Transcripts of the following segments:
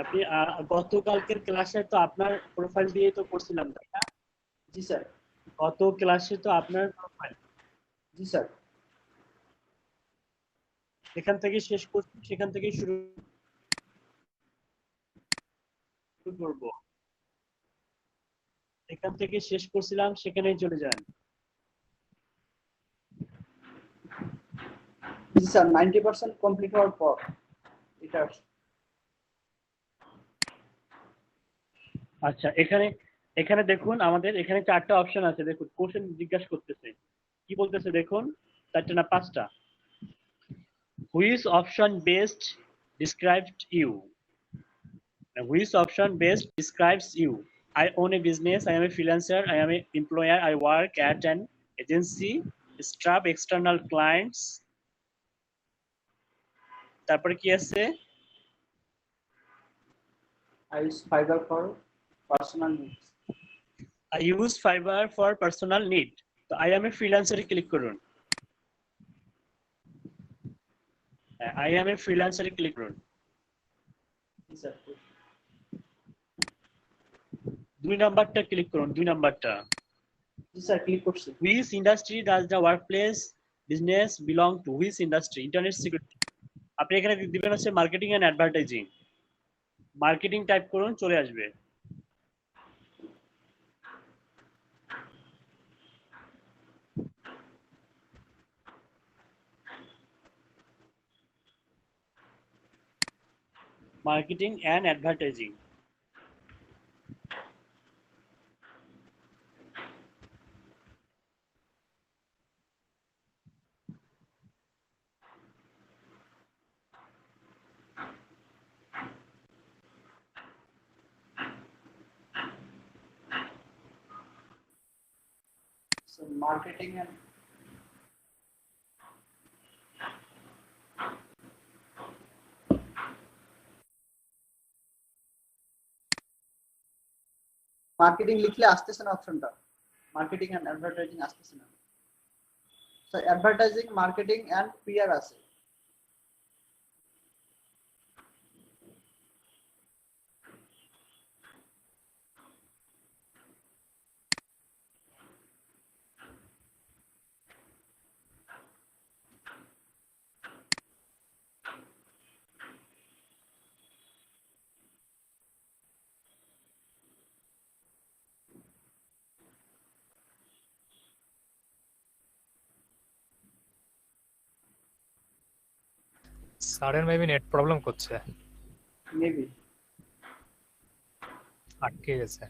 আপনি গতকালকের ক্লাসে তো আপনার প্রোফাইল দিয়ে তো করছিলাম, তাই না? জি স্যার। গত ক্লাসে তো আপনার প্রোফাইল। জি স্যার। এখান থেকে শেষ করছি, সেখান থেকে শুরু করব। এখান থেকে শেষ করছিলাম, সেখানেই চলে যান। জি স্যার, 90% কমপ্লিট হওয়ার পর এটা আচ্ছা, এখানে এখানে দেখুন, আমাদের এখানে 4টা অপশন আছে। দেখুন, কোশ্চেন জিজ্ঞাসা করতেছে, কি বলতেছে দেখুন, 4টা না 5টা। Which option best described you? Which option best describes you? I own a business, I am a freelancer, I am an employer, I work at an agency, staff external clients. তারপরে কি আছে? I use Fiverr for personal needs. I use Fiverr for personal need. তো I am a freelancer এ click করুন। I am a freelancer এ click করুন। জি sir. 2 নাম্বারটা ক্লিক করুন, 2 নাম্বারটা। জি স্যার, ক্লিক করছি। Which industry does the workplace business belong to? Which industry? Internet security. আপনি এখানে দিবেন হচ্ছে marketing and advertising. Marketing type করুন, চলে আসবে। Marketing and advertising. So marketing and marketing লিখলে আসতেছে না অপশনটা, মার্কেটিং এন্ড অ্যাডভার্টাইজিং আসতেছে না। Sir advertising, marketing and PR আছে। স্যারের মেবি নেট প্রবলেম করছে, মেবি আটকে গেছে।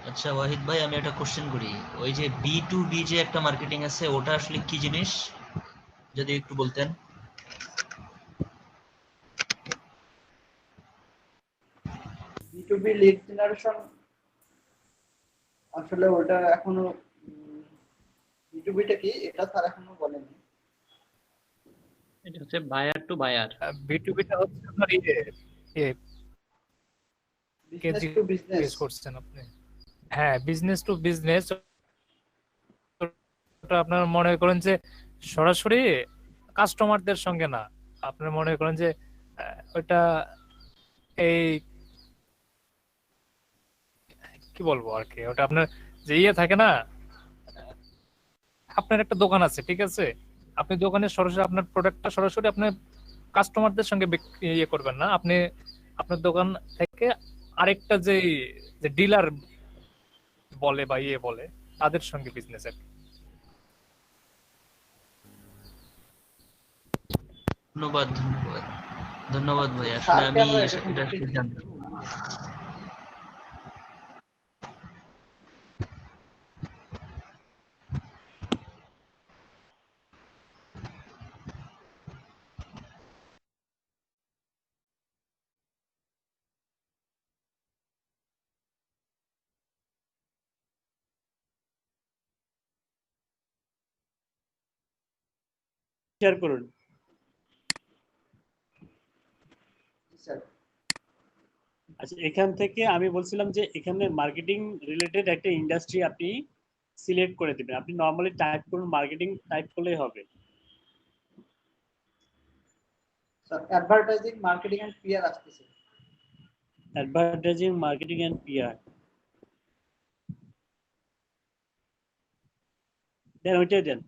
আচ্ছা ওয়াহিদ ভাই, আমি একটা কোশ্চেন করি। ওই যে B2B যে একটা মার্কেটিং আছে, ওটা আসলে কি জিনিস, যদি একটু বলতেন। B2B লিড জেনারেশন, আসলে ওটা এখনো B2B টা কি এটা স্যার এখনো বলেনি। এটা হচ্ছে বায়ার টু বায়ার। বিটুবিটা হচ্ছে আপনার ইয়ে বিজনেস টু বিজনেস করছেন আপনি। হ্যাঁ, বিজনেস টু বিজনেস, ওটা আপনার মনে করেন যে সরাসরি কাস্টমারদের সঙ্গে না, আপনার মনে করেন যে ওইটা এই কি বলবো আর কি, ওটা আপনার যে ইয়ে থাকে না, আপনার একটা দোকান আছে, ঠিক আছে, আপনি দোকানে সরাসরি আপনার প্রোডাক্টটা সরাসরি আপনি কাস্টমারদের সঙ্গে ইয়ে করবেন না, আপনি আপনার দোকান থেকে আরেকটা যে যে ডিলার বলে বা ইয়ে বলে তাদের সঙ্গে বিজনেস আর কি। ধন্যবাদ, ধন্যবাদ, ধন্যবাদ ভাই। আসলে স্যারকে আমি আমরা এটা এটা সম্পর্কে আসলে কিছু জানতাম। বলবো? শেয়ার করুন। জি স্যার। আচ্ছা, এখান থেকে আমি বলছিলাম যে এখানে মার্কেটিং রিলেটেড একটা ইন্ডাস্ট্রি আপনি সিলেক্ট করে দিবেন। আপনি নরমালি টাইপ করুন, মার্কেটিং টাইপ করলেই হবে। Sir advertising marketing and PR আসতেছে। অ্যাডভার্টাইজিং মার্কেটিং এন্ড পিআর, দেন ওইটাই দেন।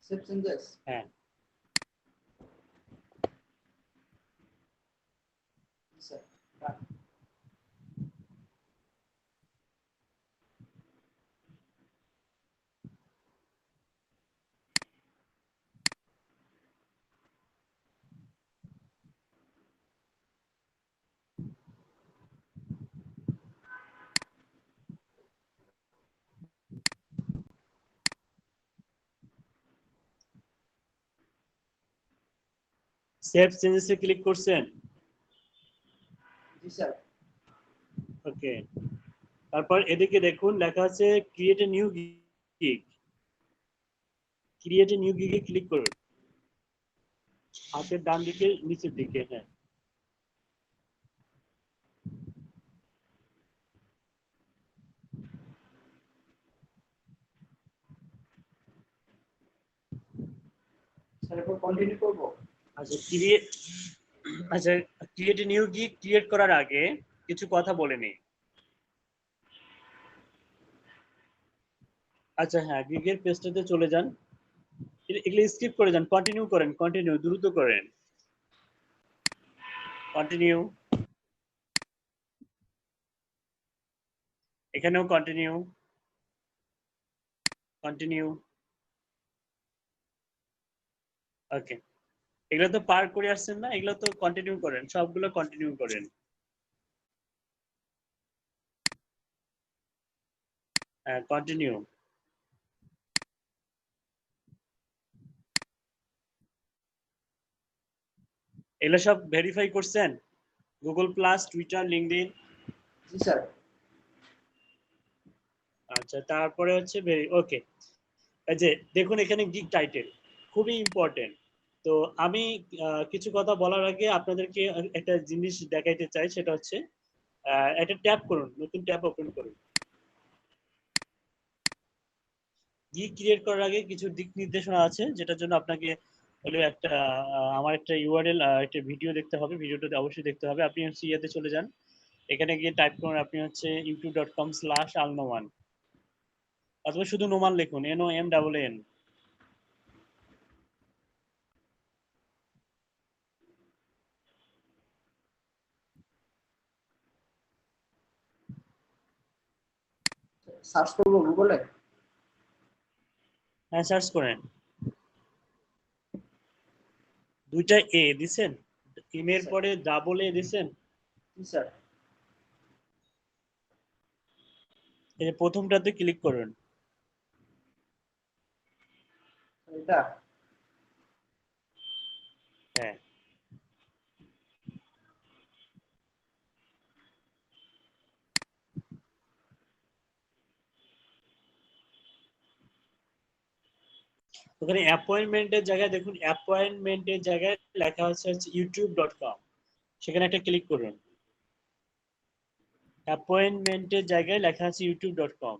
Save changes. হ্যাঁ, জি স্যার। রান। সেভ চেঞ্জেসে ক্লিক করছেন? জি স্যার। ওকে, তারপর এদিকে দেখুন লেখা আছে create a new gig. Create a new গিগে ক্লিক করুন, হাতের ডান দিকে নিচের দিকে। হ্যাঁ, স্যার এরপর কন্টিনিউ করব। আচ্ছা ক্রিয়েট, আচ্ছা create a new gig create করার আগে কিছু কথা বলে নিই। আচ্ছা হ্যাঁ, গিগের পেজটাতে চলে যান, এগুলো স্কিপ করে যান, কন্টিনিউ করেন, কন্টিনিউ দ্রুত করেন, কন্টিনিউ, এখানেও কন্টিনিউ, কন্টিনিউ। ওকে, এগুলো তো পার করে আসছেন না, এগুলো তো কন্টিনিউ করেন, সবগুলো কন্টিনিউ করেন। হ্যাঁ, কন্টিনিউ। এগুলো সব ভেরিফাই করছেন? Google plus, Twitter, LinkedIn. জি স্যার। আচ্ছা, তারপরে হচ্ছে ওকে, এই যে দেখুন এখানে গিগ টাইটেল খুবই ইম্পর্টেন্ট। তো আমি কিছু কথা বলার আগে আপনাদেরকে একটা জিনিস দেখাইতে চাই, সেটা হচ্ছে একটা ট্যাব করুন, নতুন ট্যাব ওপেন করুন। গিগ ক্রিয়েট করার আগে কিছু দিক নির্দেশনা আছে, যেটার জন্য আপনাকে হলো একটা আমার একটা ইউআরএল, একটা ভিডিও দেখতে হবে, ভিডিওটা অবশ্যই দেখতে হবে। আপনি হচ্ছে ইয়েতে চলে যান, এখানে গিয়ে টাইপ করুন আপনি হচ্ছে youtube.com/alnoman, অথবা শুধু নোমান লিখুন, NOMAN। সার্চ করব গুগলে। হ্যাঁ, সার্চ করেন। দুইটা এ দিছেন, ইমের পরে ডাবল এ দিছেন। জি স্যার। এই যে প্রথমটাতে ক্লিক করুন। এটা। হ্যাঁ, ওখানে অ্যাপয়েন্টমেন্টের জায়গায় দেখুন, অ্যাপয়েন্টমেন্টের জায়গায় লেখা হচ্ছে youtube.com, সেখানে একটা ক্লিক করুন। অ্যাপয়েন্টমেন্টের জায়গায় লেখা আছে youtube.com।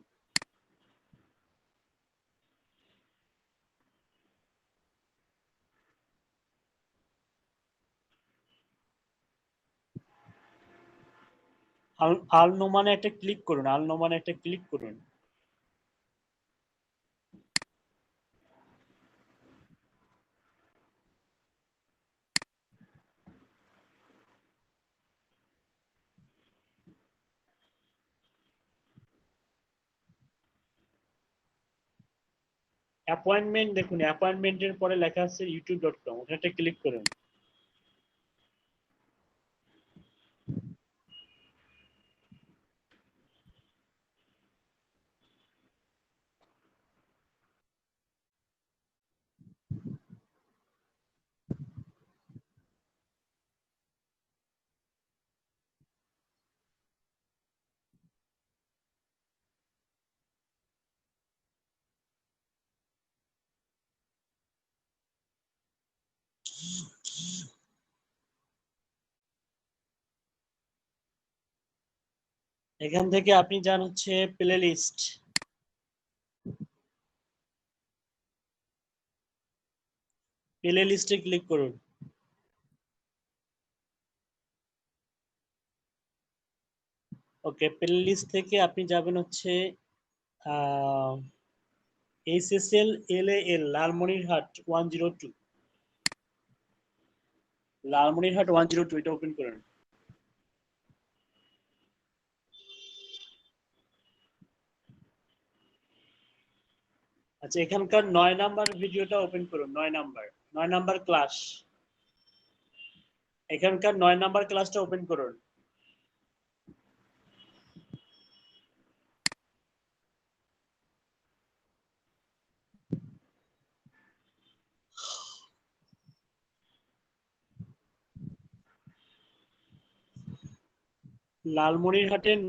আল নোমানে একটা ক্লিক করুন, আল নোমানে একটা ক্লিক করুন। অ্যাপয়েন্টমেন্ট দেখুন, অ্যাপয়েন্টমেন্টের পরে লেখা আছে youtube.com, ওখানে একটা ক্লিক করুন। এখান থেকে আপনি যান হচ্ছে প্লে লিস্ট, প্লে লিস্টে ক্লিক করুন। ওকে, প্লে লিস্ট থেকে আপনি যাবেন হচ্ছে SSL LAL লালমনিরহাট 102, লালমনিরহাট 102, এটা ওপেন করুন। আচ্ছা, এখানকার 9 নাম্বার ভিডিওটা ওপেন করুন। 9 নাম্বার ক্লাস, এখানকার 9 নাম্বার ক্লাসটা ওপেন করুন। লালমনিরহাটের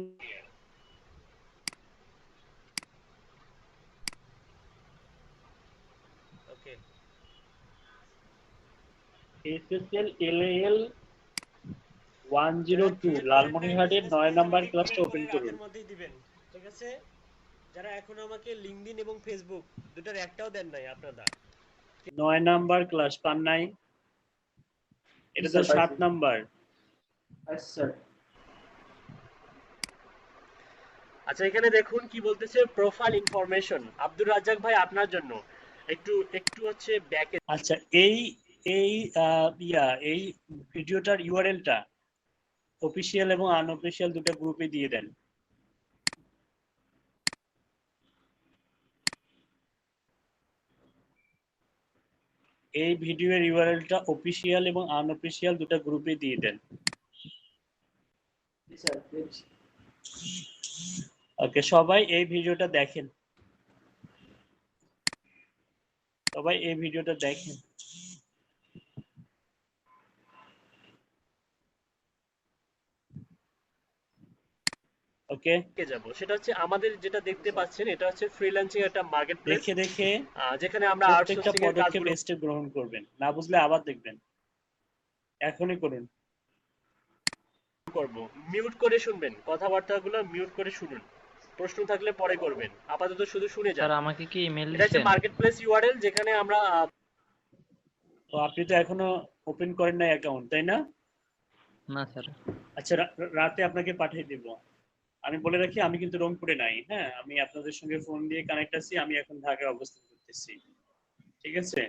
ওকে, SSL LAL 102 লালমনিরহাটের 9 নাম্বার ক্লাসটা ওপেন করুন। মধ্যেই দিবেন, ঠিক আছে? যারা এখন আমাকে লিংকডইন এবং ফেসবুক দুটার একটাও দেন নাই আপনারা। 9 নাম্বার ক্লাস পান নাই? এটা তো 7 নাম্বার। আচ্ছা আচ্ছা, এখানে দেখুন কি বলতেছে, প্রোফাইল ইনফরমেশন। আব্দুর রাজ্জাক ভাই আপনার জন্য একটু একটু হচ্ছে ব্যাকে। আচ্ছা, এই এই এই ভিডিওটার ইউআরএলটা অফিসিয়াল এবং আনঅফিসিয়াল দুটো গ্রুপে দিয়ে দেন। এই ভিডিওর ইউআরএলটা অফিসিয়াল এবং আনঅফিসিয়াল দুটো গ্রুপে দিয়ে দেন। ওকে, সবাই এই ভিডিওটা দেখেন, সবাই এই ভিডিওটা দেখেন। ওকে, যাব, সেটা হচ্ছে আমাদের যেটা দেখতে পাচ্ছেন, এটা হচ্ছে ফ্রিল্যান্সিং একটা মার্কেটপ্লেস, দেখে দেখে যেখানে আমরা প্রত্যেকটা আউটসোর্সিং এর পদক্ষেপ কাজগুলো স্টেপ গ্রহণ করবেন, না বুঝলে আবার দেখবেন। এখনই করুন। করব। মিউট করে শুনবেন, কথাবার্তাগুলো মিউট করে শুনুন, প্রশ্ন থাকলে পরে করবেন, আপাতত শুধু শুনে যান। স্যার আমাকে কি ইমেল এটা হচ্ছে দিচ্ছেন? মার্কেটপ্লেস ইউআরএল, যেখানে আমরা তো আপনি তো এখনো ওপেন করেন নাই অ্যাকাউন্ট, তাই না? না স্যার। আচ্ছা, রাতে আপনাকে পাঠিয়ে দেব। আমি বলে রাখি, আমি কিন্তু রংপুরে নাই। হ্যাঁ, আমি আপনাদের সঙ্গে ফোন দিয়ে কানেক্ট আছি, আমি এখন ঢাকায় অবস্থান করতেছি, ঠিক আছে?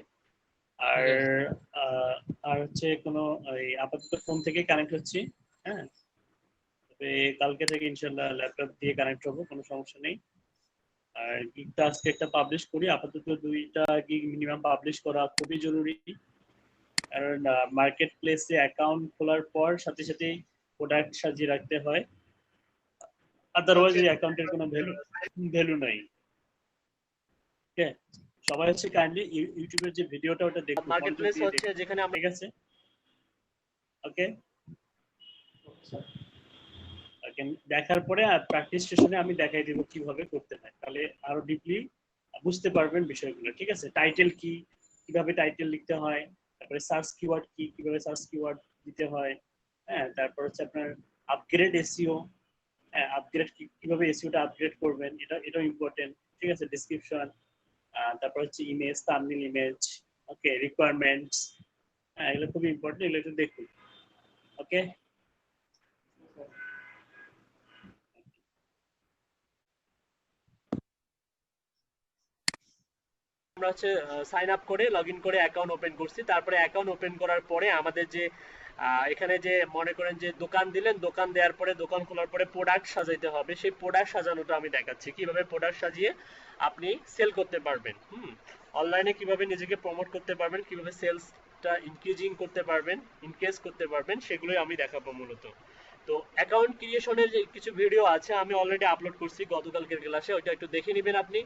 আর ঠিক আছে। আর হচ্ছে কোনো আপাতত ফোন থেকে কানেক্ট হচ্ছি। হ্যাঁ, তবে কালকে থেকে ইনশাল্লাহ ল্যাপটপ দিয়ে কানেক্ট হবো, কোনো সমস্যা নেই। আর গিগটা আজকে একটা পাবলিশ করি, আপাতত 2টা গিগ মিনিমাম পাবলিশ করা খুবই জরুরি। কারণ মার্কেট প্লেসে অ্যাকাউন্ট খোলার পর সাথে সাথেই প্রোডাক্ট সাজিয়ে রাখতে হয়, আদারওয়াইজ এই অ্যাকাউন্টের কোনো ভ্যালু নাই। ওকে, সবাই হচ্ছে কাইন্ডলি ইউটিউবের যে ভিডিওটা ওটা দেখুন, মনোযোগ মার্কেটপ্লেস দিয়ে হচ্ছে দেখুন, যেখানে আমরা ঠিক আছে? ওকে, দেখার পরে আর প্র্যাকটিস সেশনে আমি দেখাই দেবো কিভাবে করতে হয়, তাহলে আরো ডিপলি বুঝতে পারবেন বিষয়গুলো, ঠিক আছে? টাইটেল কি, কিভাবে টাইটেল লিখতে হয়, তারপরে সার্চ কিওয়ার্ড কি, কিভাবে সার্চ কিওয়ার্ড দিতে হয়, হ্যাঁ, তারপর হচ্ছে আপনার আপগ্রেড এসইও, হ্যাঁ, আপগ্রেড কিভাবে এসইওটা আপগ্রেড করবেন, এটাও ইম্পর্টেন্ট, ঠিক আছে? ডেসক্রিপশন, তারপর হচ্ছে ইমেজ, থাম্বনেল ইমেজ, ওকে, রিকোয়ারমেন্টস, হ্যাঁ, এগুলো খুবই ইম্পর্টেন্ট, এগুলো একটু দেখুন, ওকে? আমরা হচ্ছে সাইন আপ করে লগ ইন করে অ্যাকাউন্ট ওপেন করছি। তারপরে অ্যাকাউন্ট ওপেন করার পরে আমাদের যে এখানে যে মনে করেন যে দোকান দিলেন, দোকান দেওয়ার পরে দোকান খোলার পরে প্রোডাক্ট সাজাইতে হবে, সেই প্রোডাক্ট সাজানোটা আমি দেখাচ্ছি কিভাবে প্রোডাক্ট সাজিয়ে আপনি সেল করতে পারবেন। অনলাইনে কিভাবে নিজেকে প্রমোট করতে পারবেন, কিভাবে সেলসটা ইনক্রিজিং করতে পারবেন, ইনক্রিজ করতে পারবেন, সেগুলোই আমি দেখাবো মূলত। তো অ্যাকাউন্ট ক্রিয়েশনের যে কিছু ভিডিও আছে আমি অলরেডি আপলোড করছি গতকালকের ক্লাসে, ওইটা একটু দেখে নেবেন আপনি।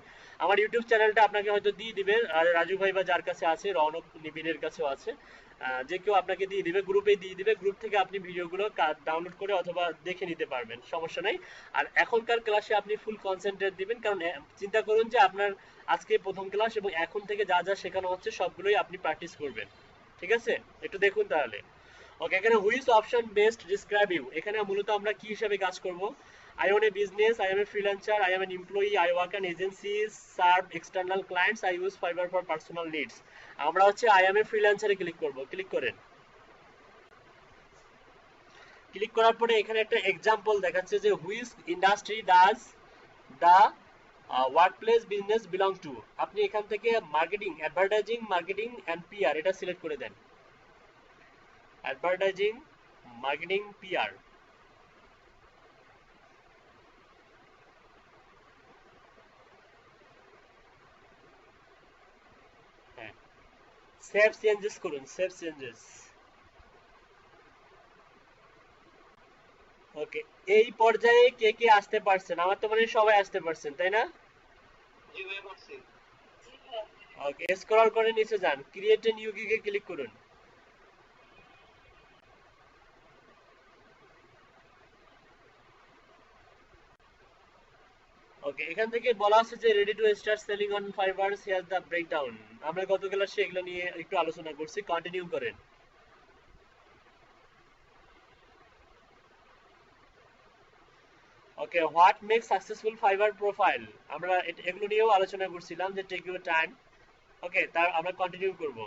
আমার ইউটিউব চ্যানেলটা আপনাকে হয়তো দিয়ে দিবেন, আর রাজু ভাই বা যার কাছে আছে, রৌনক নিবিনের কাছেও আছে, যে কেউ আপনাকে দিয়ে দিবে, গ্রুপে দিয়ে দিবে, গ্রুপ থেকে আপনি ভিডিওগুলো ডাউনলোড করে অথবা দেখে নিতে পারবেন, সমস্যা নাই। আর এখনকার ক্লাসে আপনি ফুল কনসেন্ট্রেট দিবেন, কারণ চিন্তা করুন যে আপনার আজকে প্রথম ক্লাস এবং এখন থেকে যা যা শেখানো হচ্ছে সবগুলোই আপনি প্র্যাকটিস করবেন, ঠিক আছে? একটু দেখুন তাহলে। ওকে, এখানে which option best describe you, এখানে মূলত আমরা কি হিসাবে কাজ করব? I own a business, I am a freelancer, I am an employee, I work in agencies, serve external clients, I use Fiverr for personal needs. আমরা হচ্ছে I am a freelancer এ ক্লিক করব, ক্লিক করেন। Click করার পরে এখানে একটা example দেখাচ্ছে যে which industry does the workplace business belong to. আপনি এখান থেকে marketing, advertising, marketing and PR এটা সিলেক্ট করে দেন। Advertising, marketing, PR. হ্যাঁ, সেভ চেঞ্জেস করুন, সেভ চেঞ্জেস। ওকে, এই পর্যায়ে কে কে আসতে পারছেন? আমার তো মানে সবাই আসতে পারছেন, তাই না? ওকে, স্ক্রল করে নিচে যান, ক্রিয়েট এ নিউ গিগে ক্লিক করুন। ওকে, এখান থেকে বলা আছে যে ready to start selling on fibre, here the breakdown. আমরা গত ক্লাসে এগুলো নিয়ে একটু আলোচনা করছি, কন্টিনিউ করেন। Okay, what makes successful Fiverr profile, আমরা এগুলো নিয়েও আলোচনা করছিলাম যে টেক ইউর টাইম। ওকে, তার আমরা কন্টিনিউ করব।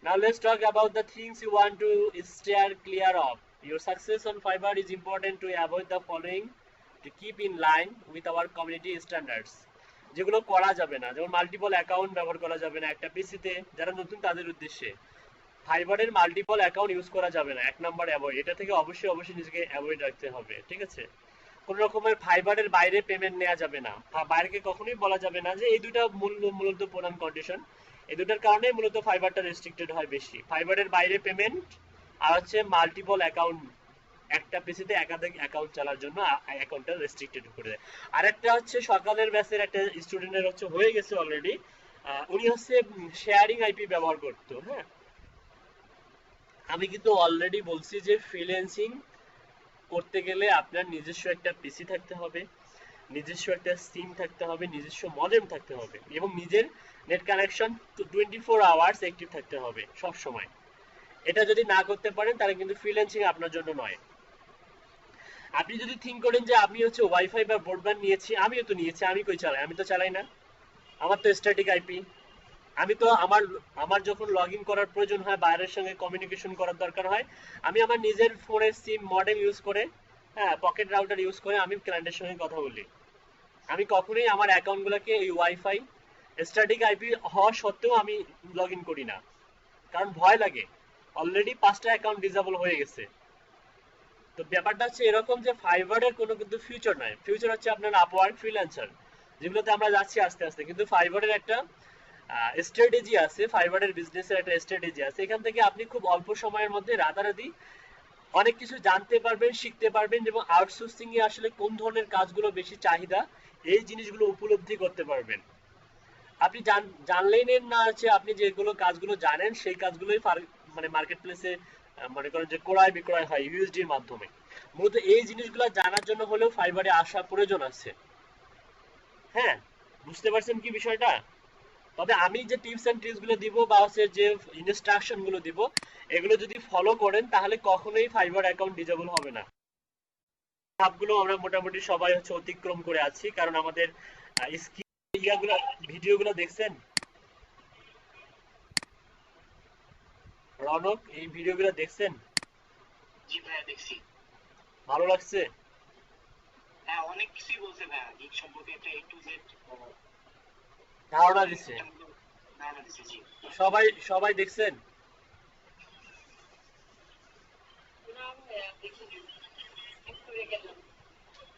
Now let's talk about the things you want to steer clear of. Your success on Fiverr is important to avoid the following to keep in line with our community standards. যেগুলো করা যাবে না, যেমন multiple account ব্যবহার করা যাবে না একটা পিসিতে, যারা নতুন তাদের উদ্দেশ্যে ফাইবারের মাল্টিপল অ্যাকাউন্ট ইউজ করা যাবে না, 1 নাম্বার অ্যাভয়েড, এটা থেকে অবশ্যই নিজেকে অ্যাভয়েড রাখতে হবে, ঠিক আছে? কোন রকমের ফাইবারের বাইরে পেমেন্ট নেওয়া যাবে না, বাইরেকে কখনোই বলা যাবে না, যে এই দুটো মূলত প্রধান কন্ডিশন। এই দুটার কারণে মূলত ফাইবারটা রেস্ট্রিক্টেড হয় বেশি, ফাইবারের বাইরে পেমেন্ট, আর হচ্ছে মাল্টিপল অ্যাকাউন্ট, একটা পিসিতে একাধিক অ্যাকাউন্ট চালার জন্য অ্যাকাউন্টটা রেস্ট্রিক্টেড করে দেয়। আরেকটা হচ্ছে সকালের ব্যাচের একটা স্টুডেন্টের হচ্ছে হয়ে গেছে অলরেডি, উনি হচ্ছে শেয়ারিং আইপি ব্যবহার করতো। হ্যাঁ, আমি কিন্তু অলরেডি বলছি যে ফ্রিল্যান্সিং করতে গেলে আপনার নিজস্ব একটা পিসি থাকতে হবে, নিজস্ব একটা সিম থাকতে হবে, নিজস্ব মডেম থাকতে হবে, এবং নিজের নেট কানেকশন 24 আওয়ার্স অ্যাক্টিভ থাকতে হবে সব সময়। এটা যদি না করতে পারেন তাহলে কিন্তু ফ্রিল্যান্সিং আপনার জন্য নয়। আপনি যদি থিঙ্ক করেন যে আমি হচ্ছে ওয়াইফাই বা ব্রডব্যান্ড নিয়েছি, আমিও তো নিয়েছি, আমি কই চালাই? আমি তো চালাই না, আমার তো স্ট্যাটিক আইপি। আমি তো আমার যখন লগ ইন করার প্রয়োজন হয়, বাইরের সঙ্গে কমিউনিকেশন করার দরকার হয়, আমি আমার নিজের ফোনের সিম মডেম ইউজ করে, হ্যাঁ, পকেট রাউটার ইউজ করে আমি ক্লায়েন্টের সঙ্গে কথা বলি। আমি কখনোই আমার অ্যাকাউন্টগুলোকে এই ওয়াইফাই স্ট্যাটিক আইপি হওয়া সত্ত্বেও আমি লগ ইন করি না, কারণ ভয় লাগে, অলরেডি 5টা অ্যাকাউন্ট ডিসেবল হয়ে গেছে। তো ব্যাপারটা হচ্ছে এরকম যে ফাইবারের কোনো কিন্তু ফিউচার নাই, ফিউচার হচ্ছে আপনার আপওয়ার্ক, ফ্রিল্যান্সার, যেগুলোতে আমরা যাচ্ছি আস্তে আস্তে। কিন্তু ফাইবারের একটা স্ট্র্যাটেজি আছে, ফাইবারের বিজনেসের একটা স্ট্র্যাটেজি আছে। এখান থেকে আপনি খুব অল্প সময়ের মধ্যে রাতারাতি অনেক কিছু জানতে পারবেন, শিখতে পারবেন, এবং আউটসোর্সিং এ আসলে কোন ধরনের কাজগুলো বেশি চাহিদা, এই জিনিসগুলো উপলব্ধি করতে পারবেন। আপনি জানলেই না হচ্ছে আপনি যেগুলো কাজগুলো জানেন সেই কাজগুলোই মানে মার্কেট প্লেসে মনে করেন যে ক্রয় বিক্রয় হয় ইউএসডি এর মাধ্যমে। মূলত এই জিনিসগুলো জানার জন্য হলেও ফাইবারে আসা প্রয়োজন আছে। হ্যাঁ, বুঝতে পারছেন কি বিষয়টা? তবে আমি যে টিপস এন্ড ট্রিক্স গুলো দিব বা হচ্ছে যে ইনস্ট্রাকশন গুলো দিব, এগুলো যদি ফলো করেন তাহলে কখনোই ফাইবার অ্যাকাউন্ট ডিজেবল হবে না। ধাপগুলো আমরা মোটামুটি সবাই হচ্ছে অতিক্রম করে আছি, কারণ আমাদের ইয়াগুলো ভিডিওগুলো দেখছেন রনক, এই ভিডিওগুলো দেখছেন? জি ভাইয়া দেখছি। ভালো লাগছে? হ্যাঁ, অনেক কিছুই বলছে ভাইয়া, গিগ সম্পর্কে একটা A to Z ধারণা দিচ্ছে। ধারণা দিচ্ছে। জি সবাই দেখছেন?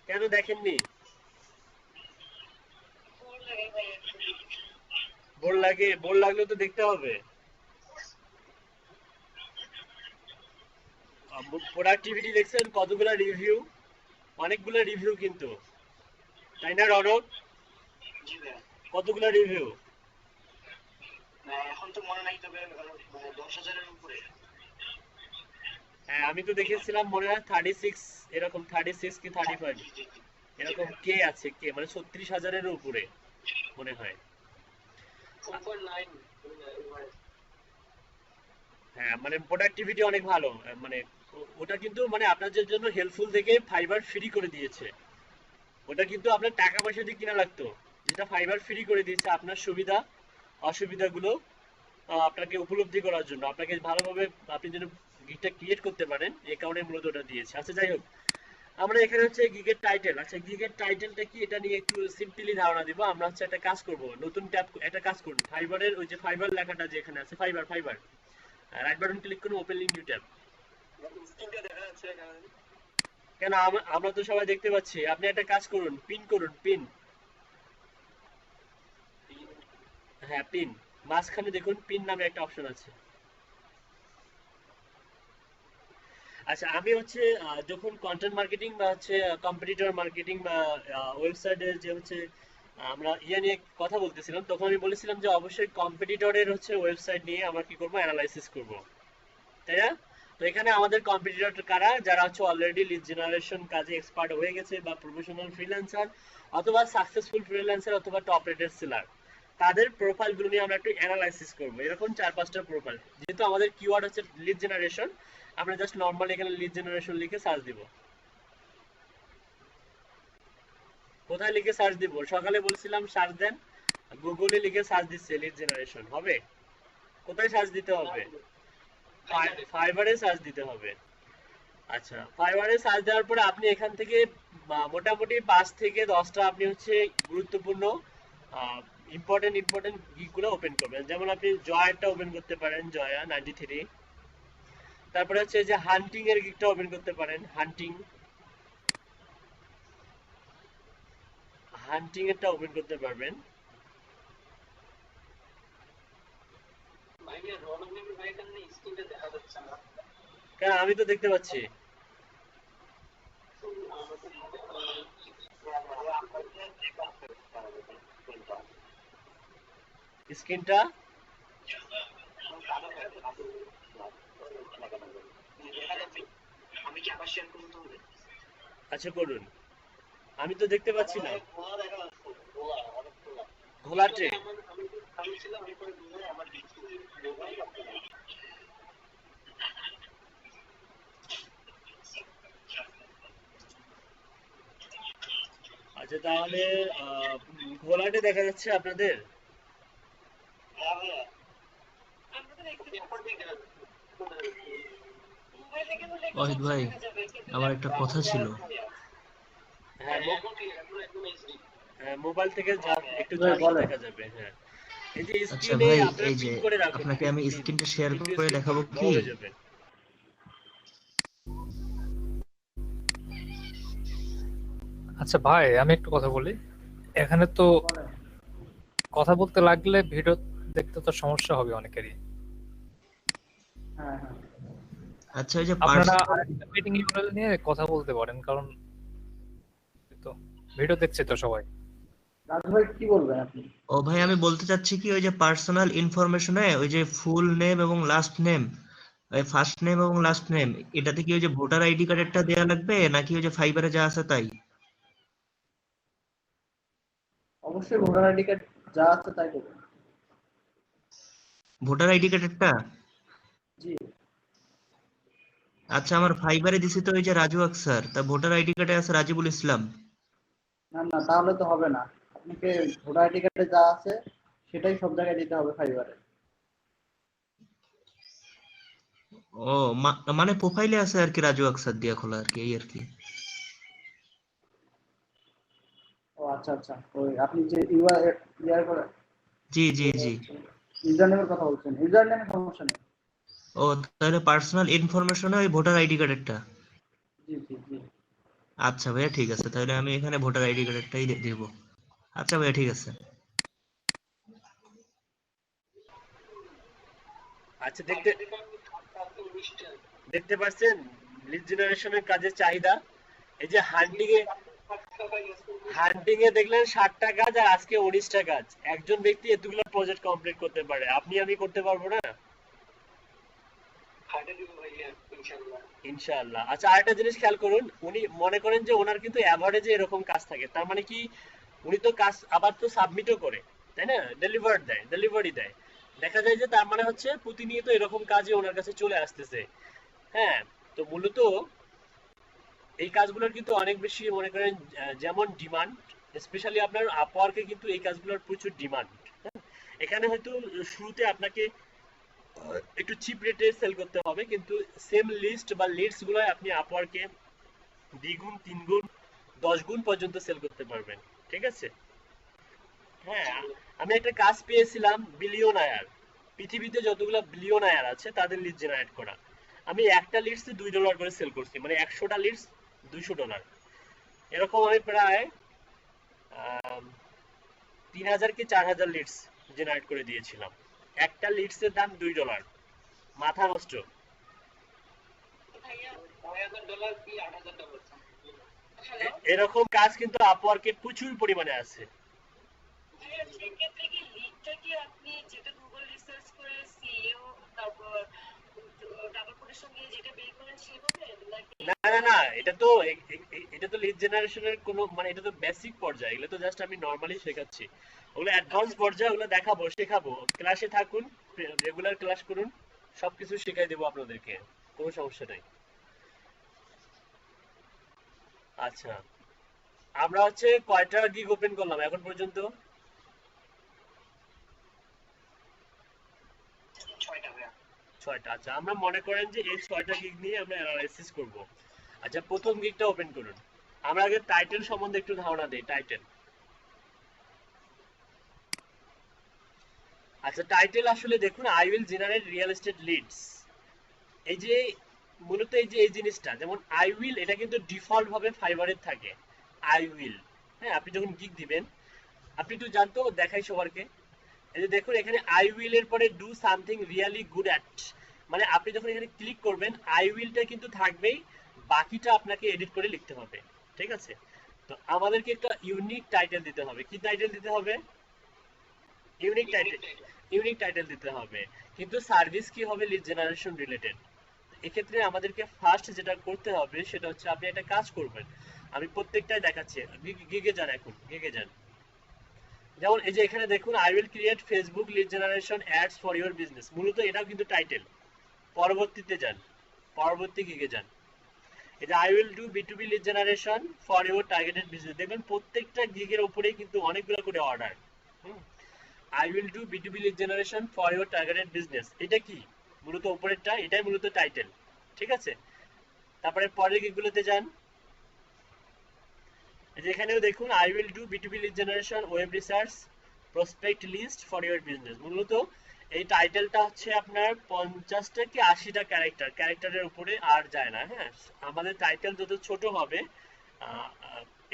কেন দেখেননি? বোর লাগে? বোর লাগলেও তো দেখতে হবে। প্রোডাক্টিভিটি দেখছেন কতগুলা রিভিউ? অনেকগুলো রিভিউ কিন্তু, তাই না রনক? জি ভাইয়া। কতগুলো রিভিউ? এখন তো মনে নাই, তবে 10,000-এর উপরে। হ্যাঁ, আমি তো দেখেছিলাম মনে হয় 36, এরকম 36 কি 35 এরকম কে আছে, কে মানে 36,000-এর উপরে মনে হয়। 4.9। হ্যাঁ, মানে প্রোডাক্টিভিটি অনেক ভালো, মানে ওটা কিন্তু মানে আপনাদের জন্য হেল্পফুল থেকে ফাইবার ফ্রি করে দিয়েছে। ওটা কিন্তু আপনার টাকা পয়সা দিয়ে কিনা লাগতো, যেটা ফাইবার ফ্রি করে দিয়েছে আপনার সুবিধা অসুবিধাগুলো আপনাকে উপলব্ধি করার জন্য, আপনাকে ভালোভাবে আপনি যেন গিগটা ক্রিয়েট করতে পারেন, এই কারণে মূলত ওটা দিয়েছে। আচ্ছা যাই হোক, আমরা এখানে হচ্ছে গিগের টাইটেল। আচ্ছা, গিগের টাইটেলটা কি এটা নিয়ে একটু সিম্পলি ধারণা দিব। আমরা হচ্ছে একটা কাজ করব, নতুন ট্যাব, একটা কাজ করুন, ফাইবারের ওই যে ফাইবার লেখাটা যেখানে আছে, ফাইবার রাইট বাটন ক্লিক করুন, ওপেন নিউ ট্যাব। স্ক্রিনটা দেখা যাচ্ছে এখানে? কেন, আমরা তো সবাই দেখতে পাচ্ছি। আপনি একটা কাজ করুন, পিন করুন, পিন। হ্যাঁ, পিন মাঝখানে দেখুন পিন নামে একটা অপশন আছে। আচ্ছা, আমি হচ্ছে যখন কন্টেন্ট মার্কেটিং বা হচ্ছে কম্পিটিটর মার্কেটিং বা ওয়েবসাইটের যে হচ্ছে আমরা নিয়ে কথা বলতেছিলাম, তখন আমি বলেছিলাম যে অবশ্যই কম্পিটিটরের হচ্ছে ওয়েবসাইট নিয়ে আমরা কি করব, অ্যানালাইসিস করব, তাই না? তো এখানে আমাদের কম্পিটিটর কারা, যারা হচ্ছে অলরেডি লিড জেনারেশন কাজে এক্সপার্ট হয়ে গেছে বা প্রফেশনাল ফ্রিল্যান্সার অথবা সাকসেসফুল ফ্রিল্যান্সার অথবা টপ রেটেড সেলার, তাদের প্রোফাইলগুলো নিয়ে আমরা একটু অ্যানালাইসিস করব। এরকম 4-5টা প্রোফাইল, যেহেতু আমাদের কিওয়ার্ড হচ্ছে লিড জেনারেশন, আমরা জাস্ট নরমালি এখানে লিড জেনারেশন লিখে সার্চ দিব। কোথায় লিখে সার্চ দিব? সকালে বলছিলাম সার্চ দেন, গুগলে লিখে সার্চ দিচ্ছে লিড জেনারেশন, হবে? কোথায় সার্চ দিতে হবে? ফাইবারে সার্চ দিতে হবে। আচ্ছা, ফাইবারে সার্চ দেওয়ার পরে আপনি এখান থেকে মোটামুটি 5 থেকে 10টা আপনি হচ্ছে গুরুত্বপূর্ণ ইম্পর্টেন্ট গিগগুলো ওপেন করবেন। যেমন আপনি জয়ারটা ওপেন করতে পারেন, জয়া 93। তারপরে হচ্ছে যে হান্টিং এর গিগটা ওপেন করতে পারেন, হান্টিং এরটা ওপেন করতে পারবেন। ভাইয়া রনক নেমের ভাই এখানে স্ক্রিনটা দেখা যাচ্ছে না। কেন, আমি তো দেখতে পাচ্ছি। স্ক্রিনটা আমি কি আবার শেয়ার করতে হবে? আচ্ছা করুন, আমি তো দেখতে পাচ্ছি না। ঘোলা দেখা যাচ্ছে, অনেক ঘোলা। ঘোলাটে আমি ছিলাম এরপরে ঘোলা আমার দেখছি। আচ্ছা, তাহলে ঘোলাটে দেখা যাচ্ছে আপনাদের? হ্যাঁ ভাইয়া। ওয়াহিদ ভাই, আমার একটা কথা ছিল। হ্যাঁ, মোবাইল থেকে একটু দেখা যাবে। হ্যাঁ, এই যে আচ্ছা স্ক্রিনে ভাই, আপনারা এই যে পিন করে রাখুন, আপনাকে আমি পিন, স্ক্রিনটা শেয়ার একটু করে স্ক্রিন দেখাবো বড় কি? হয়ে যাবে। আচ্ছা ভাই, আমি একটু কথা বলি। এখানে তো কথা বলতে লাগলে ভিডিও দেখতে তো সমস্যা হবে অনেকেরই। হ্যাঁ হ্যাঁ আচ্ছা, ওই যে আপনারা আরেকটা মিটিং ইউআরএল নিয়ে কথা বলতে পারেন, কারণ তো ভিডিও দেখছে তো সবাই। রাজু ভাই কি বলবেন আপনি? ও ভাই, আমি বলতে চাচ্ছি কি, ওই যে পার্সোনাল ইনফরমেশনে ওই যে ফুল নেম এবং লাস্ট নেম ওই ফার্স্ট নেম এবং লাস্ট নেম এটাতে কি ওই যে ভোটার আইডি কার্ডেরটা দেওয়া লাগবে নাকি ওই যে ফাইবারে যা আছে তাই? অবশ্যই ভোটার আইডি কার্ড যা আছে তাই দেবেন। ভোটার আইডি কার্ডেরটা? জি। আচ্ছা, আমার ফাইবারে দিছি তো ওই যে রাজু আক্সার, তা ভোটার আইডি কার্ডে আছে রাজিবুল ইসলাম। না না, তাহলে তো হবে না। আপনাকে ভোটার আইডি কার্ডে যা আছে সেটাই সব জায়গায় দিতে হবে ফাইবারে। ও, মানে প্রোফাইলে আছে আর কি রাজু আক্সার দিয়া খোলা আর কি, এই আর কি। ও আচ্ছা আচ্ছা, ওই আপনি যে ইয়ার করে জি জি জি। ইউজার নেমের কথা বলছেন, ইউজার নেমের সমস্যা নেই। ও, তাহলে পার্সোনাল ইনফরমেশনে ওই ভোটার আইডি কার্ডেরটা। জি জি জি। আচ্ছা ভাইয়া ঠিক আছে, তাহলে আমি এখানে ভোটার আইডি কার্ডেরটাই দেবো। আচ্ছা ভাইয়া ঠিক আছে। আচ্ছা, দেখতে পাচ্ছেন লিড জেনারেশনের কাজের চাহিদা। এই যে হান্টিং এ দেখলেন 60টা কাজ আর আজকে 19টা কাজ। একজন ব্যক্তি এতগুলো প্রজেক্ট কমপ্লিট করতে পারে, আপনি আমি করতে পারবো না? ইনশাআল্লাহ। আচ্ছা, আরেকটা জিনিস খেয়াল করুন, উনি মনে করেন যে ওনার কিন্তু এভারেজে এরকম কাজ থাকে, তার মানে কি উনি তো কাজ আবার তো সাবমিটও করে, তাই না? ডেলিভারি দেয়। দেখা যায় যে তার মানে হচ্ছে প্রতিনিয়ত এরকম কাজই ওনার কাছে চলে আসতেছে। হ্যাঁ, তো মূলত এই কাজগুলোর কিন্তু অনেক বেশি মনে করেন যেমন ডিমান্ড, স্পেশালি আপনার আপওয়ার্কে কিন্তু এই কাজগুলোর প্রচুর ডিমান্ড। এখানে হয়তো শুরুতে আপনাকে একটু চিপ রেটে সেল করতে হবে, কিন্তু সেম লিস্ট বা লিডস গুলো আপনি আপওয়ার্কে দ্বিগুণ, তিনগুণ, 10 গুণ পর্যন্ত সেল করতে পারবেন। ঠিক আছে? হ্যাঁ, আমি একটা কাজ পেয়েছিলাম বিলিয়নায়ার, পৃথিবীতে যতগুলো বিলিয়নায়ার আছে তাদের লিড জেনারেট করা। আমি একটা লিডসে $2 করে সেল করছি, মানে 100টা লিডস $200। এরকম আমি প্রায় 3000 কি 4000 লিডস জেনারেট করে দিয়েছিলাম। একটা লিডসের দাম $2, মাথা নষ্ট। এরকম কাজ কিন্তু আপওয়ার্কে প্রচুর পরিমাণে আছে। না না না, এটা তো লিড জেনারেশনের কোনো মানে এটা তো বেসিক পর্যায়ে, এগুলো তো জাস্ট আমি নরমালি শেখাচ্ছি। ওগুলো অ্যাডভান্স পর্যায়ে, ওগুলো দেখাবো, শেখাবো। ক্লাসে থাকুন, রেগুলার ক্লাস করুন, সবকিছু শেখাই দেবো আপনাদেরকে, কোনো সমস্যা নাই। আচ্ছা, আমরা হচ্ছে কয়টা গিগ ওপেন করলাম এখন পর্যন্ত? 6টা। আচ্ছা, আমরা মনে করেন যে এই 6টা গিগ নিয়ে আমরা অ্যানালাইসিস করব। আচ্ছা, প্রথম গিগটা ওপেন করুন। আমরা আগে টাইটেল সম্বন্ধে একটু ধারণা দেই। টাইটেল, আচ্ছা টাইটেল আসলে দেখুন, I will generate real estate leads. এই যে মূলত এই জিনিসটা, যেমন আই উইল, এটা কিন্তু ডিফল্ট ভাবে ফাইবারে থাকে আই উইল। হ্যাঁ, আপনি যখন গিগ দিবেন, আপনি একটু জানতো দেখাই সবারকে। এই যে দেখুন এখানে আই উইল এর পরে do something really good at, মানে আপনি যখন এখানে ক্লিক করবেন আই উইলটা কিন্তু থাকবেই, বাকিটা আপনাকে এডিট করে লিখতে হবে। ঠিক আছে? তো আমাদেরকে একটা ইউনিক টাইটেল দিতে হবে। কি টাইটেল দিতে হবে? ইউনিক টাইটেল দিতে হবে। কিন্তু সার্ভিস কি হবে? Lead generation related. এক্ষেত্রে আমাদেরকে ফার্স্ট যেটা করতে হবে সেটা হচ্ছে আপনি একটা কাজ করবেন। আমি প্রত্যেকটাই দেখাচ্ছি। গিগে যান, এখন গিগে যান। যেমন এই যে এখানে দেখুন, I will create Facebook lead generation ads for your business. মূলত এটাও কিন্তু টাইটেল। পরবর্তীতে যান, পরবর্তী গিগে যান। এই যে I will do B2B lead generation for your targeted business. দেখবেন প্রত্যেকটা গিগের উপরেই কিন্তু অনেকগুলো করে order. I will do B2B lead generation for your targeted business. এটা কি? মূলত উপরেরটা, এটাই মূলত টাইটেল। ঠিক আছে? তারপরে পরের গিগগুলোতে যান। এখানেও দেখুন, I will do B2B lead generation web research prospect list for your business. মূলত এই টাইটেলটা হচ্ছে আপনার 50টা কি 80টা ক্যারেক্টারের উপরে আর যায় না। হ্যাঁ, আমাদের টাইটেল যত ছোট হবে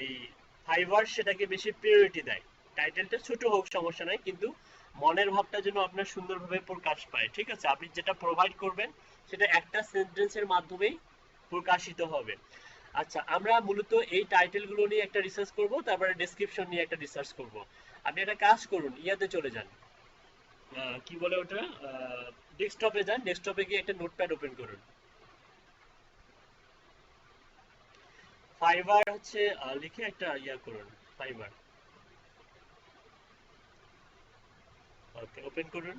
এই ফাইবার সেটাকে বেশি প্রায়োরিটি দেয়। টাইটেলটা ছোট হোক সমস্যা নাই, কিন্তু মনের ভাবটা যেন আপনার সুন্দরভাবে প্রকাশ পায়। ঠিক আছে? আপনি যেটা প্রোভাইড করবেন সেটা একটা সেন্টেন্সের মাধ্যমেই প্রকাশিত হবে। আচ্ছা, আমরা মূলত এই টাইটেলগুলো নিয়ে একটা রিসার্চ করব, তারপরে ডেসক্রিপশন নিয়ে একটা রিসার্চ করব। আপনি একটা কাজ করুন, ইয়াতে চলে যান, কি বলে ওটা, ডেস্কটপে যান, ডেস্কটপে গিয়ে একটা নোটপ্যাড ওপেন করুন। ফাইবার হচ্ছে লিখে একটা ইয়া করুন, ফাইবার। ওকে, ওপেন করুন।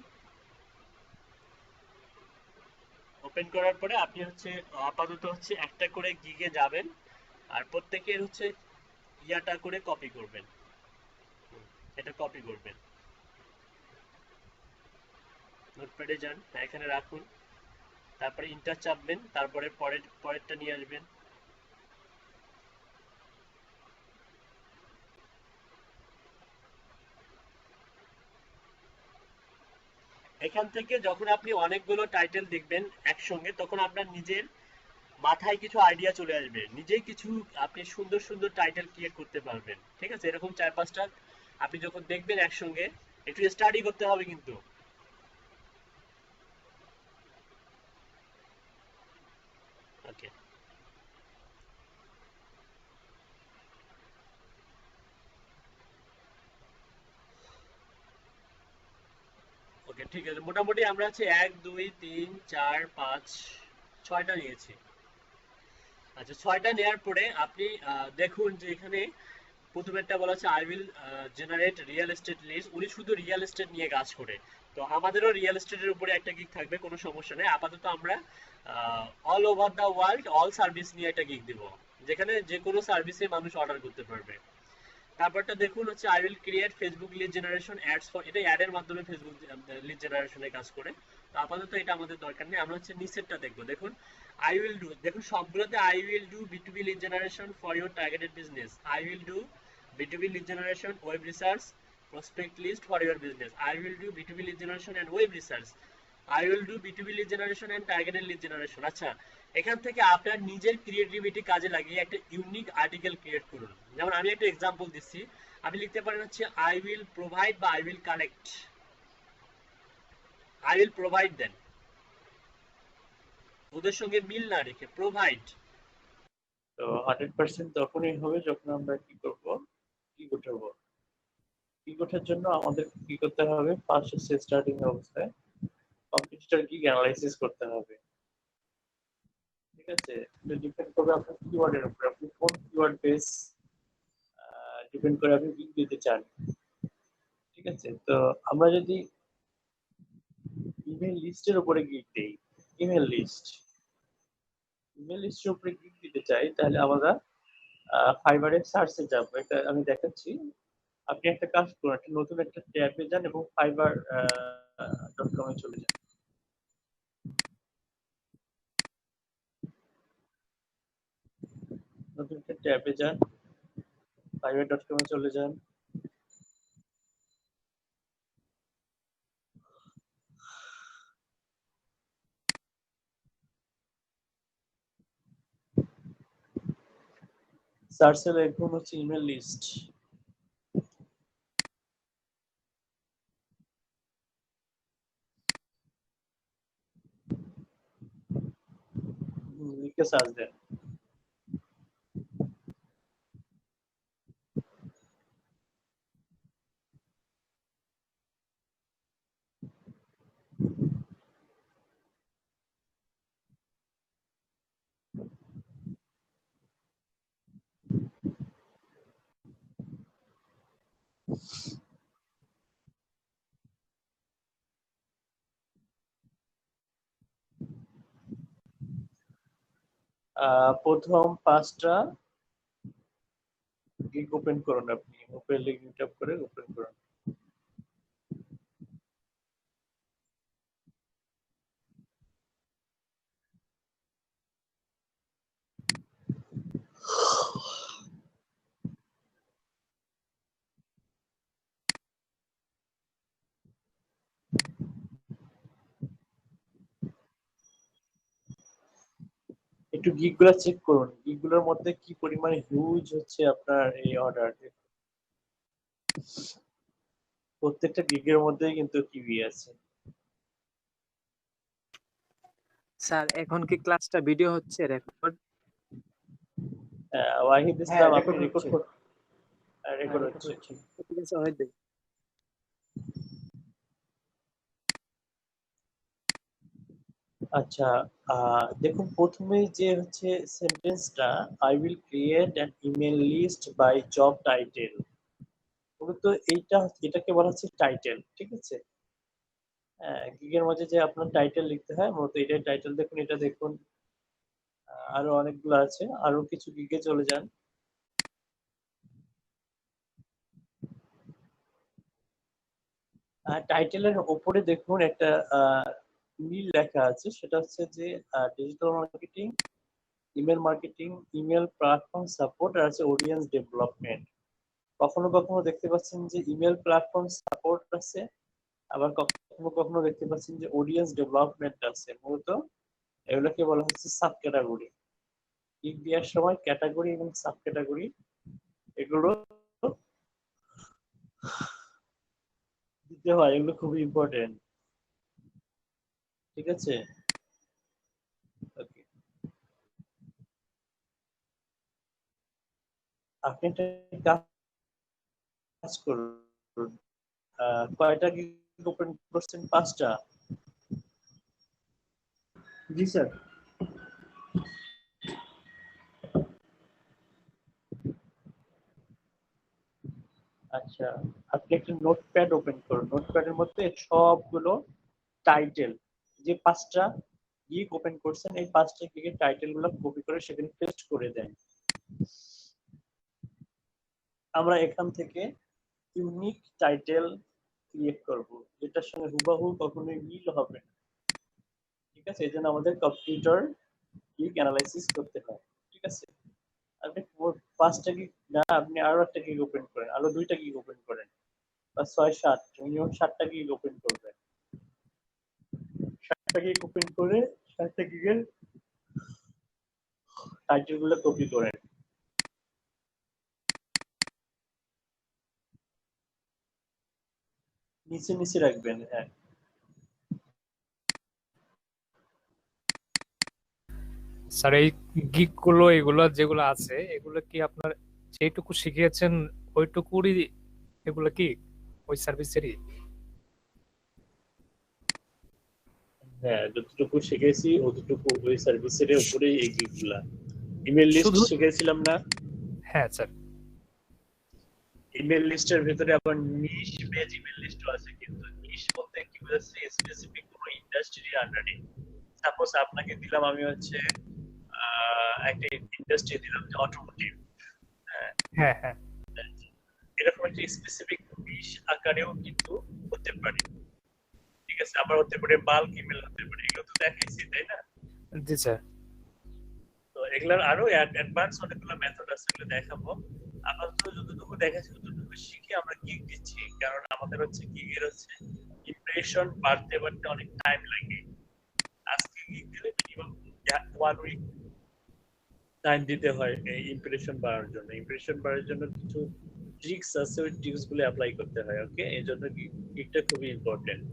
ওপেন করার পরে আপনি হচ্ছে আপাতত হচ্ছে একটা করে গিগে যাবেন, আর প্রত্যেকের হচ্ছে ইয়াটা করে কপি করবেন। এটা কপি করবেন, নোটপ্যাডে যান, এখানে রাখুন, তারপরে ইন্টার চাপবেন, তারপরে পরেরটা নিয়ে আসবেন। এখান থেকে যখন আপনি অনেকগুলো টাইটেল দেখবেন একসঙ্গে, তখন আপনার নিজের মাথায় কিছু আইডিয়া চলে আসবে, নিজেই কিছু আপনি সুন্দর সুন্দর টাইটেল ক্রিয়েট করতে পারবেন। ঠিক আছে, এরকম 4-5টা আপনি যখন দেখবেন একসঙ্গে, একটু স্টাডি করতে হবে কিন্তু। ওকে, ওকে, ঠিক আছে। মোটামুটি আমরা হচ্ছে 1 2 3 4 5 6টা নিয়েছি। আচ্ছা, 6টা নেওয়ার পরে আপনি দেখুন যে এখানে প্রথমেরটা বলা হচ্ছে I will generate real estate list. উনি শুধু রিয়েল এস্টেট নিয়ে কাজ করে, তো আমাদেরও রিয়েল এস্টেটের উপরে একটা গিগ থাকবে, কোনো সমস্যা নেই। আপাতত আমরা all over the world all service নিয়ে একটা গিগ দিব, যেখানে যে কোনো সার্ভিসে মানুষ অর্ডার করতে পারবে। তারপরটা দেখুন হচ্ছে I will create Facebook lead generation ads for, এটা অ্যাডের মাধ্যমে ফেসবুক লিড জেনারেশনে কাজ করে। তো আপাতত এটা আমাদের দরকার নেই, আমরা হচ্ছে নিচেরটা দেখবো। দেখুন আই উইল ডু, দেখুন সবগুলোতে আই উইল ডু বিটুবি lead generation for your targeted business. I will do বিটুবি lead generation web research prospect list for your business. I will do বিটুবি lead generation and web research. I will do বিটুবি lead generation and targeted lead generation. আচ্ছা, এখান থেকে আপনার নিজের creativity কাজে লাগিয়ে একটা ইউনিক আর্টিকেল ক্রিয়েট করুন। যেমন আমি একটা এক্সাম্পল দিচ্ছি, আপনি লিখতে পারেন হচ্ছে আই উইল প্রোভাইড বা I will collect, I will provide দেন, ওদের সঙ্গে মিল না রেখে প্রোভাইড। তো 100% তখনই হবে যখন আমরা কি করব, কি উঠাবো। কি ওঠার জন্য আমাদের কি করতে হবে, ফার্স্ট স্টার্টিং অবস্থায় কম্পিটিটর কি অ্যানালাইসিস করতে হবে। ঠিক আছে, এটা ডিপেন্ড করবে আপনার কিওয়ার্ডের উপর, আপনি কোন কিওয়ার্ড বেস ডিপেন্ড করে আপনি কি দিতে চান। ঠিক আছে, তো আমরা যদি ইমেল লিস্টের উপরে ক্লিক দেই, ইমেল লিস্টের উপরে ক্লিক দিতে চাই, তাহলে আমরা ফাইবারের সার্চে যাব। এটা আমি দেখাচ্ছি। আপনি একটা কাজ করুন, একটা নতুন একটা ট্যাবে যান এবং fiverr.com এ চলে যান। নতুন একটা ট্যাবে যান, fiverr.com এ চলে যান। সার্চে লিখুন হচ্ছে ইমেল লিস্ট। লিখে সার্চ দেন। প্রথম 5টা গিগ ওপেন করুন, আপনি ওপেন লিঙ্ক ট্যাপ করে ওপেন করুন। একটু গিগ গুলা চেক করুন, গিগ গুলোর মধ্যে কি পরিমাণে হিউজ হচ্ছে আপনার এই অর্ডার। প্রত্যেকটা গিগের মধ্যেই কিন্তু কিউই আছে। স্যার এখন কি ক্লাসটা ভিডিও হচ্ছে রেকর্ড? ওয়াহিদ ইসলাম, আপনি রেকর্ড হচ্ছে। ঠিক আছে, হয়ে যাবে। আচ্ছা, দেখুন প্রথমে যে হচ্ছে সেন্টেন্সটা, I will create an email list by job title, মূলত এটাকে বলা হচ্ছে টাইটেল, ঠিক আছে। গিগের মাঝে যে আপনার টাইটেল লিখতে হয়, মূলত এটাই টাইটেল। দেখুন এটা দেখুন, আরো অনেকগুলো আছে, আরো কিছু গিগে চলে যান। টাইটেলের উপরে দেখুন একটা নীল লেখা আছে, সেটা হচ্ছে যে digital marketing, email marketing, email platform support, আর আছে অডিয়েন্স ডেভেলপমেন্ট। কখনো কখনো দেখতে পাচ্ছেন যে ইমেল প্ল্যাটফর্ম সাপোর্ট আছে, আবার কখনো কখনো দেখতে পাচ্ছেন যে অডিয়েন্স ডেভেলপমেন্ট আছে। মূলত এগুলোকে বলা হচ্ছে সাব ক্যাটাগরি। ক্লিক দেওয়ার সময় ক্যাটাগরি এবং সাব ক্যাটাগরি এগুলো দিতে হয়, এগুলো খুবই ইম্পর্টেন্ট, ঠিক আছে। ওকে, আপনি একটা কাজ করুন, কয়টা গিগ ওপেন করছেন? 5টা? জি স্যার। আচ্ছা, আপনি একটা নোটপ্যাড ওপেন করুন, নোটপ্যাডের মধ্যে সবগুলো টাইটেল, যে 5টা গিগ ওপেন করছেন, এই 5টা গিগের টাইটেল গুলো কপি করে সেখানে পেস্ট করে দেন। আমরা এখান থেকে ইউনিক টাইটেল ক্রিয়েট করব, যেটার সঙ্গে হুবহু কখনোই মিল হবে না, ঠিক আছে। এই জন্য আমাদের কম্পিউটার গিগ অ্যানালাইসিস করতে হয়, ঠিক আছে। আপনি 5টা গিগ না, আপনি আরো একটা গিগ ওপেন করেন, আরো 2টা গিগ ওপেন করেন, বা 6 7, মিনিমাম 7টা গিগ ওপেন করবেন। 7টা গিগ ওপেন করে 7টা গিগের টাইটেল গুলো কপি করেন। নিচে নিচে রাখবেন, হ্যাঁ। স্যার এই গিগ গুলো এগুলো যেগুলো আছে এগুলো কি আপনার যেটুকু শিখিয়েছেন ওইটুকুরই, এগুলো কি ওই সার্ভিসেরই? হ্যাঁ, যতটুকু শিখেছি অতটুকু ওই সার্ভিসের উপরেই এই গিগগুলা। ইমেল লিস্ট শুধু শিখেছিলাম না? হ্যাঁ স্যার। ইমেল লিস্টের ভিতরে আবার নিশ পেজ ইমেল লিস্টও আছে, কিন্তু নিশ বলতে কি বোঝাচ্ছে? স্পেসিফিক কোনো ইন্ডাস্ট্রির আন্ডারে। সাপোজ আপনাকে দিলাম, আমি হচ্ছে একটা ইন্ডাস্ট্রি দিলাম যে অটোমোটিভ, হ্যাঁ, হ্যাঁ হ্যাঁ এরকম একটা স্পেসিফিক নিশ আকারেও কিন্তু হতে পারে, ঠিক আছে। আবার হতে পারে বাল্ক ইমেল হতে পারে, এগুলো তো দেখাইছি, তাই না? জি স্যার। তো এগুলার আরো অ্যাডভান্স অনেকগুলো মেথড আছে, এগুলো দেখাবো। আপাতত যতটুকু দেখাচ্ছি ততটুকু শিখে আমরা গিগ দিচ্ছি, কারণ আমাদের হচ্ছে গিগের হচ্ছে ইমপ্রেশন বাড়তে বাড়তে অনেক টাইম লাগে। আজকে গিগ দিলে মিনিমাম 1 উইক টাইম দিতে হয় এই ইমপ্রেশন বাড়ার জন্য। ইমপ্রেশন বাড়ার জন্য কিছু ট্রিক্স আছে, ওই ট্রিক্স গুলো অ্যাপ্লাই করতে হয়, ওকে। এই জন্য গিগটা খুবই ইম্পর্টেন্ট।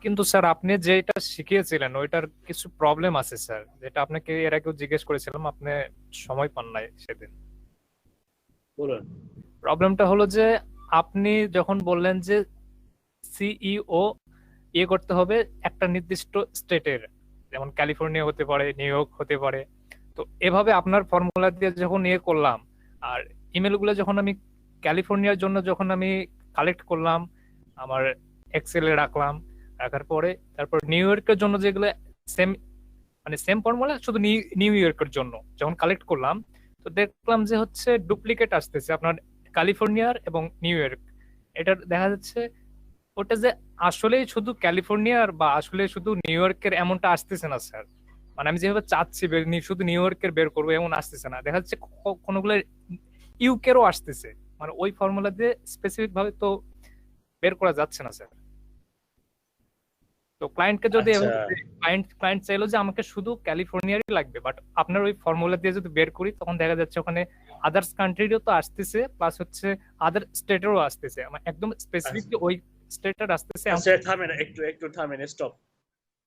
কিন্তু স্যার আপনি যেটা শিখিয়েছিলেন ওইটার কিছু প্রবলেম আছে স্যার, যেটা আপনাকে এর আগেও জিজ্ঞেস করেছিলাম, আপনি সময় পান নাই সেদিন। বলুন। প্রবলেমটা হলো যে আপনি যখন বললেন যে সিইও ইয়ে করতে হবে একটা নির্দিষ্ট স্টেটের, যেমন ক্যালিফোর্নিয়া হতে পারে, নিউ ইয়র্ক হতে পারে, তো এভাবে আপনার ফর্মুলা দিয়ে যখন ইয়ে করলাম, আর ইমেল গুলো যখন আমি ক্যালিফোর্নিয়ার জন্য যখন আমি কালেক্ট করলাম, আমার এক্সেলে রাখলাম, রাখার পরে তারপর নিউ ইয়র্কের জন্য যেগুলো সেম, মানে সেম ফর্মুলা শুধু নিউ ইয়র্কের জন্য যখন কালেক্ট করলাম, তো দেখলাম যে হচ্ছে ডুপ্লিকেট আসতেছে আপনার ক্যালিফোর্নিয়ার এবং নিউ ইয়র্ক। এটা দেখা যাচ্ছে ওটা যে আসলেই শুধু ক্যালিফোর্নিয়ার বা আসলে শুধু নিউ ইয়র্কের এমনটা আসতেছে না স্যার। মানে আমি যেভাবে চাচ্ছি শুধু নিউ ইয়র্কের বের করবো এমন আসতেছে না, দেখা যাচ্ছে কোনোগুলো ইউকেরও আসতেছে, মানে ওই ফর্মুলা দিয়ে স্পেসিফিক ভাবে তো বের করা যাচ্ছে না স্যার। তো ক্লায়েন্টকে যদি আচ্ছা, ক্লায়েন্ট চাইলো যে আমাকে শুধু ক্যালিফোর্নিয়ারই লাগবে, বাট আপনার ওই ফর্মুলা দিয়ে যদি বের করি তখন দেখা যাচ্ছে ওখানে আদার্স কান্ট্রিরও তো আসতেছে, প্লাস হচ্ছে আদার স্টেটেরও আসতেছে, মানে একদম স্পেসিফিক ওই স্টেটের আসতেছে। আচ্ছা থামেন, একটু একটু থামেন, স্টপ।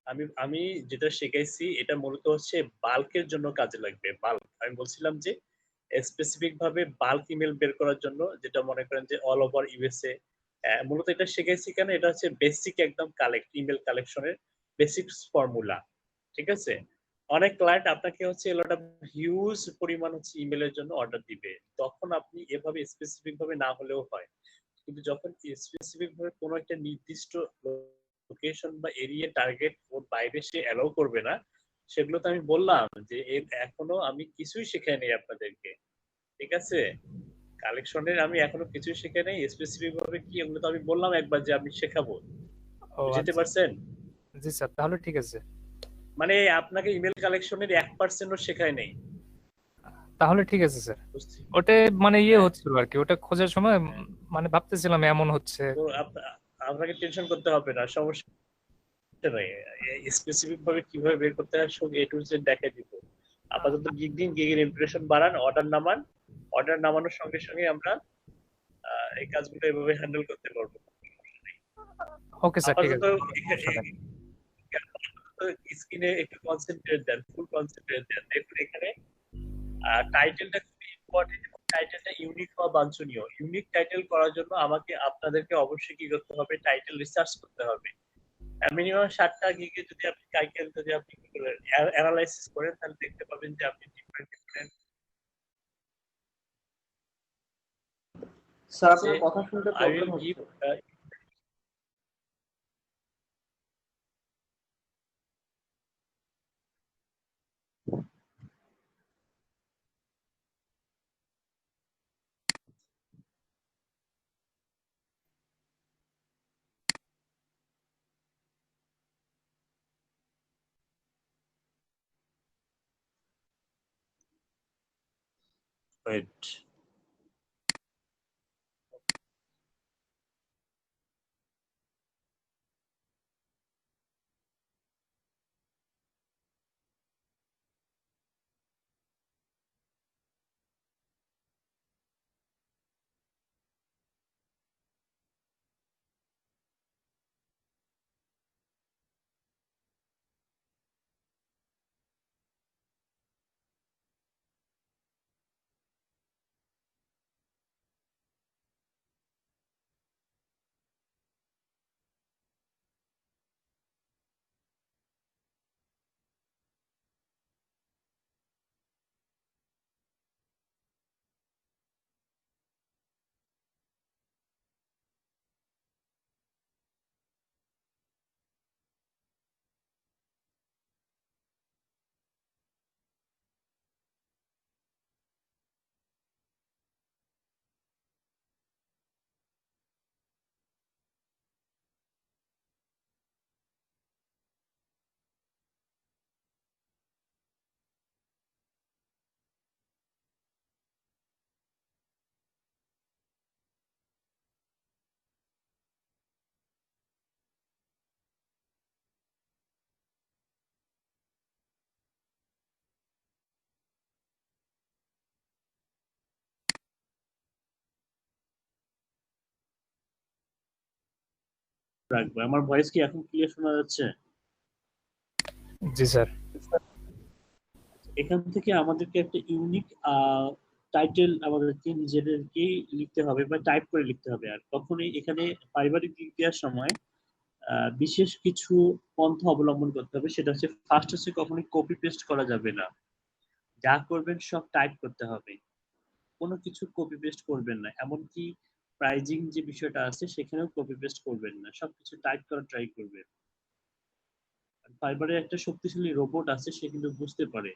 আমি আমি যেটা শিখাইছি এটা মূলত হচ্ছে বাল্কের জন্য কাজে লাগবে। বাল্ক, আমি বলছিলাম যে স্পেসিফিক ভাবে বাল্ক ইমেল বের করার জন্য, যেটা মনে করেন যে অল ওভার ইউএসএ, মূলত এটা শিখাইছি কেন? এটা হচ্ছে বেসিক একদম ইমেল কালেকশনের বেসিক ফর্মুলা। ঠিক আছে? অনেক ক্লায়েন্ট আপনাকে হচ্ছে এলোটা হিউজ পরিমাণ হচ্ছে ইমেলের জন্য অর্ডার দিবে, তখন আপনি এভাবে স্পেসিফিক ভাবে না হলেও হয়। কিন্তু যখন স্পেসিফিক ভাবে কোনো একটা নির্দিষ্ট লোকেশন বা এরিয়া টার্গেট ওর বাইরে সে অ্যালাউ করবে না, সেগুলো তো আমি বললাম যে এখনো আমি কিছুই শেখাই নাই আপনাদেরকে, ঠিক আছে? কালেকশনের আমি এখনো কিছুই শেখাই নাই, স্পেসিফিক ভাবে কি এগুলো তো আমি বললাম একবার যে আমি শেখাবো, ও বুঝতে আচ্ছা, পারছেন? জি স্যার, তাহলে ঠিক আছে। মানে আপনাকে ইমেল কালেকশনের 1%ও শেখায় নাই, তাহলে ঠিক আছে স্যার। বুঝছি? ওটা মানে হ্যাঁ, হচ্ছিল আর কি, ওটা খোঁজার সময় হ্যাঁ। মানে ভাবতেছিলাম এমন হচ্ছে। তো আপনাকে টেনশন করতে হবে না, সমস্যা নাই। স্পেসিফিক ভাবে কিভাবে বের করতে হয় সব এ টু জেড দেখাই দিব। আপাতত গিগ দিন, গিগের ইমপ্রেশন বাড়ান, অর্ডার নামান, অর্ডার নামানোর সঙ্গে সঙ্গে আমরা এই কাজগুলো এভাবে হ্যান্ডেল করতে পারবো। ওকে স্যার, ঠিক আপাতত আছে, সমস্যা নেই। স্ক্রিনে একটু কনসেন্ট্রেট দেন, ফুল কনসেন্ট্রেট দেন। দেখুন এখানে টাইটেলটা খুবই ইম্পর্টেন্ট এবং টাইটেলটা ইউনিক হওয়া বাঞ্ছনীয়। ইউনিক টাইটেল করার জন্য আপনাদেরকে অবশ্যই কি করতে হবে, টাইটেল রিসার্চ করতে হবে। মিনিমাম 7টা গিগে যদি আপনি টাইটেল যদি আপনি অ্যানালাইসিস করেন, তাহলে দেখতে পাবেন যে আপনি ডিফারেন্ট ডিফারেন্ট স্যার আপনার কথা শুনতে আই প্রবলেম উইল হচ্ছে। Give wait. রাখবো। আমার ভয়েস কি এখন ক্লিয়ার শোনা যাচ্ছে? জি স্যার। এখান থেকে আমাদেরকে একটা ইউনিক টাইটেল আমাদেরকে নিজেদেরকেই লিখতে হবে বা টাইপ করে লিখতে হবে। আর কখনোই এখানে পারিবারিক দিক দেওয়ার সময় বিশেষ কিছু পন্থা অবলম্বন করতে হবে। সেটা হচ্ছে ফার্স্ট হচ্ছে কখনোই কপি পেস্ট করা যাবে না, যা করবেন সব টাইপ করতে হবে, কোনো কিছু কপি পেস্ট করবেন না। এমনকি প্রাইজিং যে বিষয়টা আছে সেখানেও কপি পেস্ট করবেন না, সবকিছু টাইপ করার ট্রাই করবেন। ফাইবারের একটা শক্তিশালী রোবট আছে, সে কিন্তু বুঝতে পারে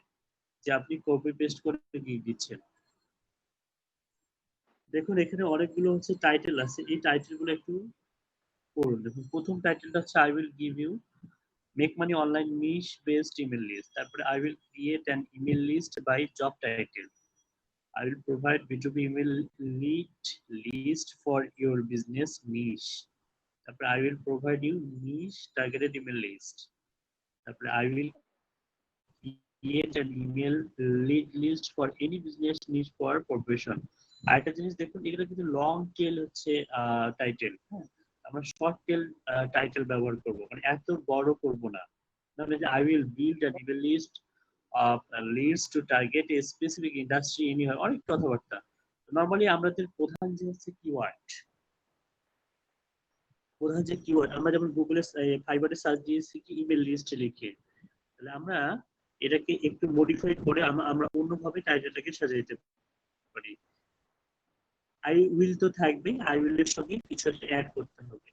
যে আপনি কপি পেস্ট করে কি দিচ্ছেন। দেখুন এখানে অনেকগুলো হচ্ছে টাইটেল আছে, এই টাইটেল গুলো একটু পড়ুন। দেখুন প্রথম টাইটেলটা হচ্ছে I will give you make money online niche based email list. তারপরে I will create an email list by job title. I will provide B2B email lead list for your business niche. তারপরে I will provide you niche targeted email list. তারপরে I will create an email lead list for any business niche for profession. আরেকটা জিনিস দেখুন, এগুলো কিন্তু long tail হচ্ছে title. হ্যাঁ, আমরা শর্ট টেল টাইটেল ব্যবহার করব, মানে এত বড় করব না। তাহলে যে I will build an email list of leads to target a specific industry anywhere, অনেক কথাবার্তা। নরমালি আমাদের প্রধান যে হচ্ছে কিওয়ার্ড, আমরা যেমন গুগলে ফাইবারে সার্চ দিয়েছি কি ইমেল লিস্ট লিখে, তাহলে আমরা এটাকে একটু মডিফাই করে আমরা অন্যভাবে টাইটেলটাকে সাজাইতে পারি। আই উইল তো থাকবে, আই উইল এর সঙ্গে কিছু একটা অ্যাড করতে হবে।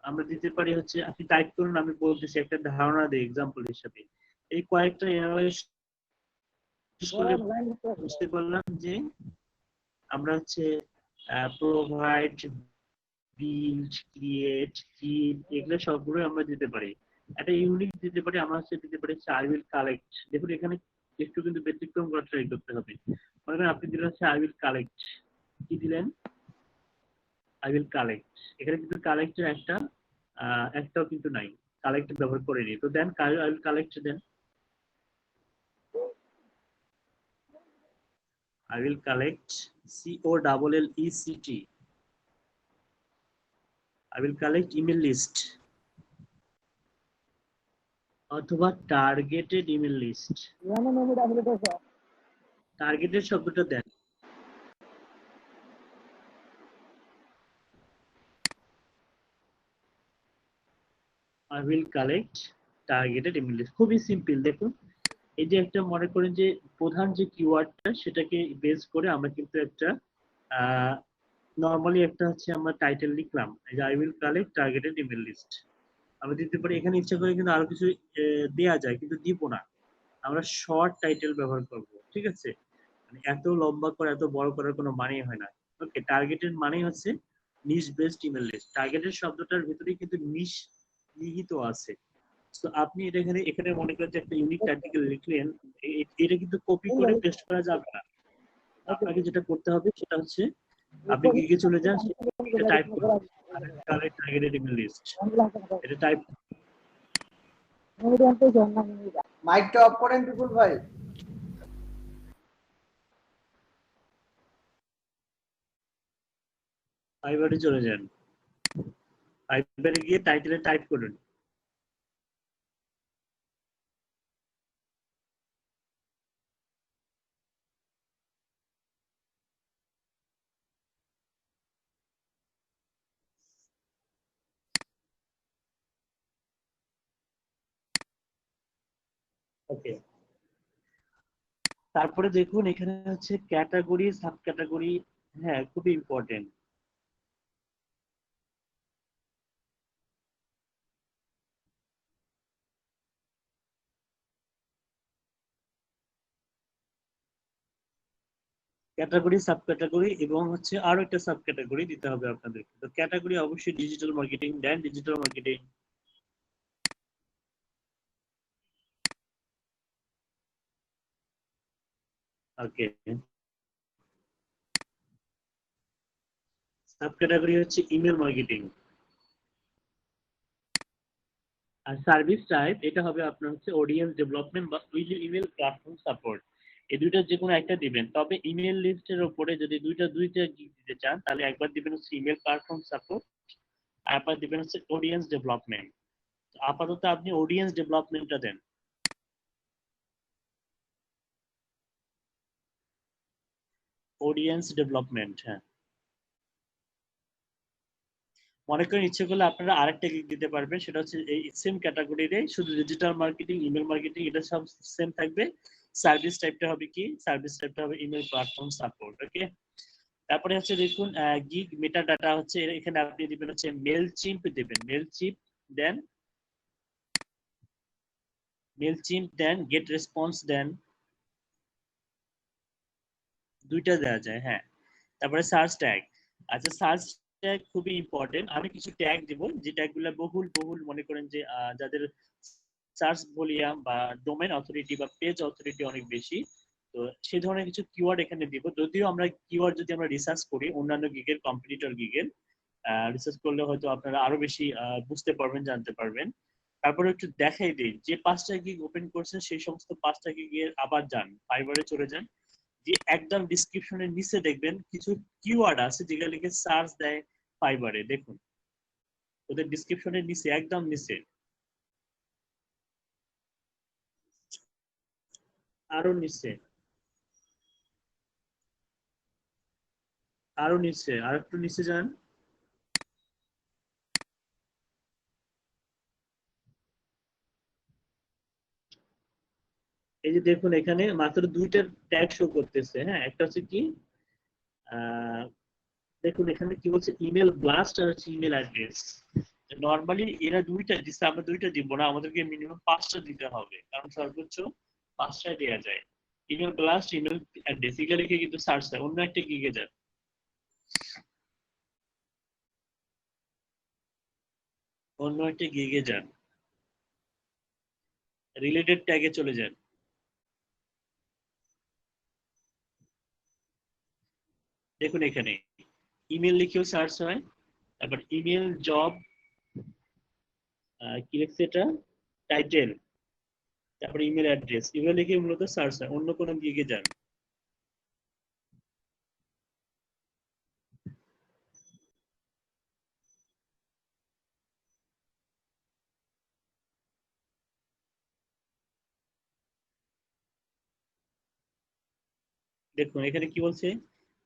আমরা দিতে পারি হচ্ছে, আপনি টাইপ করুন, আমি বলতেছি একটা ধারণা দিই এক্সাম্পল হিসেবে। এই কয়েকটা অ্যানালাইজ করে বুঝতে পারলাম যে আমরা হচ্ছে প্রোভাইড, বিল্ড, ক্রিয়েট, কিপ, এগুলো সবগুলো আমরা দিতে পারি। একটা ইউনিক দিতে পারি, আমরা হচ্ছে দিতে পারি আই উইল কালেক্ট। দেখুন এখানে একটু কিন্তু ব্যতিক্রম করা ট্রাই করতে হবে। মনে করেন আপনি দিলেন হচ্ছে আই উইল কালেক্ট, কি দিলেন? I will collect. এখানে কিন্তু কালেক্টের একটাও কিন্তু নাই, কালেক্ট ব্যবহার করেনি। তো then I will collect, then I will collect, COLLECT, I will collect email list অথবা টার্গেটেড ইমেল লিস্ট। টার্গেটেড শব্দটা দেন, I will collect targeted email list। খুবই সিম্পল। দেখুন এই যে একটা মনে করেন যে প্রধান যে কিওয়ার্ডটা সেটাকে বেস করে আমরা কিন্তু একটা নরমালি একটা হচ্ছে আমরা টাইটেল লিখলাম, এই যে I will collect targeted email list. আমরা দিতে পারি, এখানে ইচ্ছা করে কিন্তু আরো কিছু দেয়া যায়, কিন্তু দিব না, আমরা শর্ট টাইটেল ব্যবহার করব। ঠিক আছে, মানে এত লম্বা করে এত বড় করার কোনো মানেই হয় না। ওকে, টার্গেটেড মানেই হচ্ছে নিশ বেসড ইমেল লিস্ট। টার্গেটেড শব্দটার ভিতরে কিন্তু নিশ নিহিত আছে। তো আপনি এটা এখানে মনে করেন যে একটা ইউনিক আর্টিকেল লিখলেন, এটা কিন্তু কপি করে পেস্ট করা যাবে না। আপনাকে যেটা করতে হবে সেটা হচ্ছে আপনি গিগে চলে যান, এটা টাইপ করুন কালেক্ট টার্গেটেড ইমেল লিস্ট, এটা টাইপ। মাইকটা অফ করেন বিপুল ভাই। ফাইবারে চলে যান, ফাইবারে গিয়ে টাইটেলে টাইপ করুন। ওকে, তারপরে দেখুন এখানে হচ্ছে ক্যাটাগরি, সাব ক্যাটাগরি, হ্যাঁ খুবই ইম্পর্টেন্ট। ক্যাটাগরি, সাব ক্যাটাগরি এবং হচ্ছে আরো একটা সাব ক্যাটাগরি দিতে হবে আপনাদের। তো ক্যাটাগরি অবশ্যই ডিজিটাল মার্কেটিং দেন, digital marketing. Okay, sub category হচ্ছে ইমেল মার্কেটিং। আর সার্ভিস টাইপ এটা হবে আপনার হচ্ছে অডিয়েন্স ডেভেলপমেন্ট বা ইমেল প্ল্যাটফর্ম সাপোর্ট। এই দুইটা যে কোনো একটা দিবেন। তবে ইমেল লিস্টের উপরে যদি দুইটা গিগ দিতে চান তাহলে একবার দিবেন হচ্ছে ইমেল প্ল্যাটফর্ম সাপোর্ট, আর একবার দিবেন হচ্ছে অডিয়েন্স ডেভেলপমেন্ট। আপাতত আপনি অডিয়েন্স ডেভেলপমেন্টটা দেন। অডিয়েন্স ডেভেলপমেন্ট, হ্যাঁ। মনে করেন ইচ্ছে করলে আপনারা আরেকটা গিগ দিতে পারবেন, সেটা হচ্ছে এই সেম ক্যাটাগরিতে শুধু ডিজিটাল মার্কেটিং, ইমেল মার্কেটিং, এটা সব সেম থাকবে। সার্ভিস টাইপটা হবে কি? সার্ভিস টাইপটা হবে ইমেল প্ল্যাটফর্ম সাপোর্ট। ওকে, তারপরে হচ্ছে দেখুন গিগ মেটা ডাটা হচ্ছে এখানে আপনি দিবেন হচ্ছে মেল চিম্প দিবেন, মেল চিম্প দেন, মেল চিম্প দেন, গেট রেসপন্স দেন, দুইটা দেওয়া যায়, হ্যাঁ। তারপরে সার্চ ট্যাগ, আচ্ছা সার্চ ট্যাগ খুবই ইম্পর্টেন্ট। আমি কিছু ট্যাগ দিব যে ট্যাগগুলো বহুল মনে করেন যে যাদের সার্চ ভলিউম বা ডোমেইন অথরিটি বা পেজ অথরিটি অনেক বেশি, তো সেই ধরনের কিছু কিওয়ার্ড এখানে দিব। যদিও আমরা কিওয়ার্ড যদি আমরা রিসার্চ করি অন্যান্য গিগের, কম্পিটিটর গিগের রিসার্চ করলে হয়তো আপনারা আরো বেশি বুঝতে পারবেন, জানতে পারবেন। তারপরে একটু দেখাই দিই যে 5টা গিগ ওপেন করছেন সেই সমস্ত 5টা গিগের আবার যান, ফাইবারে চলে যান, যে একদম ডিসক্রিপশনের নিচে দেখবেন কিছু কিওয়ার্ড আছে যেগুলো লিখে সার্চ দেয় ফাইবারে। দেখুন ওদের ডিসক্রিপশনের নিচে, একদম নিচে, আরো নিচে, আরো নিচে, আর একটু নিচে যান, এই যে দেখুন এখানে মাত্র দুইটা ট্যাগ শো করতেছে। হ্যাঁ, একটা হচ্ছে কি দেখুন এখানে কি বলছে, ইমেল ব্লাস্ট আর হচ্ছে ইমেল অ্যাড্রেস। নর্মালি এরা দুইটা দিচ্ছে, আমরা দুইটা দিব না, আমাদেরকে মিনিমাম 5টা দিতে হবে, কারণ সর্বোচ্চ 5টায় দেওয়া যায়। ইমেল ব্লাস্ট, ইমেল অ্যাড্রেস এগুলো লিখে কিন্তু সার্চ হয়। অন্য একটা গিগে যান, অন্য একটা গিগে যান, রিলেটেড ট্যাগে চলে যান। দেখুন এখানে ইমেল লিখেও সার্চ হয়, তারপর ইমেল জব, কি লিখছে এটা, টাইটেল, তারপর ইমেল অ্যাড্রেস, এগুলো লিখে মূলত সার্চ হয়। অন্য কোনো গিগে যান। দেখুন এখানে কি বলছে,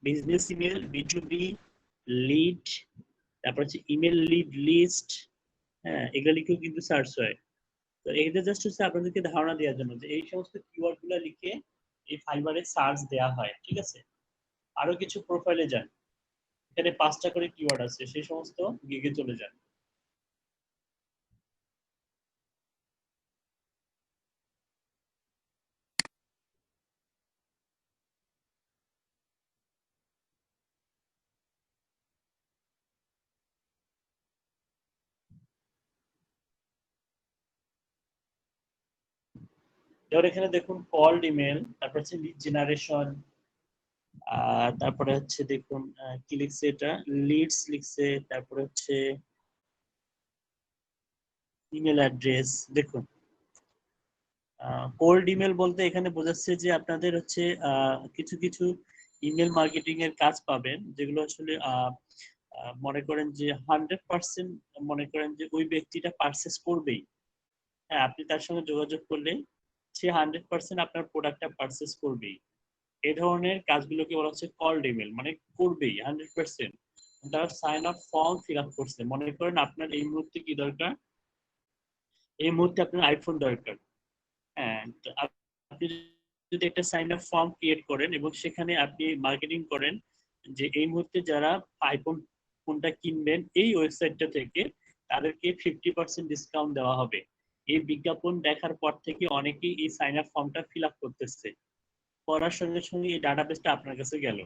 বিজনেস ইমেল, বি2বি, লিড, তারপর হচ্ছে ইমেল লিড লিস্ট। হ্যাঁ, এগুলো লিখেও কিন্তু সার্চ হয়। তো এটা জাস্ট হচ্ছে আপনাদেরকে ধারণা দেওয়ার জন্য যে এই সমস্ত কিওয়ার্ড গুলো লিখে এই ফাইবারে সার্চ দেওয়া হয়। ঠিক আছে, আরো কিছু প্রোফাইলে যান, এখানে 5টা করে কিওয়ার্ড আছে, সেই সমস্ত গিগে চলে যান। এবার এখানে দেখুন কল্ড ইমেল, তারপর হচ্ছে লিড জেনারেশন, তারপরে হচ্ছে দেখুন কি লিখছে এটা, লিডস লিখছে, তারপরে হচ্ছে ইমেল অ্যাড্রেস। দেখুন কোল্ড ইমেল বলতে এখানে বোঝাচ্ছে যে আপনাদের হচ্ছে কিছু কিছু ইমেল মার্কেটিং এর কাজ পাবেন, যেগুলো আসলে মনে করেন যে 100% মনে করেন যে ওই ব্যক্তিটা পারচেস করবেই। হ্যাঁ, আপনি তার সঙ্গে যোগাযোগ করলে সে 100% আপনার প্রোডাক্টটা পারচেস করবেই। এই ধরনের কাজগুলোকে বলা হচ্ছে কল্ড ইমেল, মানে করবেই 100%। তারা sign up form fill up করছে। মনে করেন আপনার এই মুহূর্তে কি দরকার, এই মুহূর্তে আপনার আইফোন দরকার। হ্যাঁ, তো আপনি যদি একটা সাইন আপ ফর্ম ক্রিয়েট করেন এবং সেখানে আপনি মার্কেটিং করেন যে এই মুহূর্তে যারা আইফোন ফোনটা কিনবেন এই ওয়েবসাইটটা থেকে, তাদেরকে 50% ডিসকাউন্ট দেওয়া হবে। এই বিজ্ঞাপন দেখার পর থেকে অনেকেই এই সাইন আপ ফর্মটা ফিল আপ করতেছে, করার সঙ্গে সঙ্গে এই ডাটাবেসটা আপনার কাছে গেল।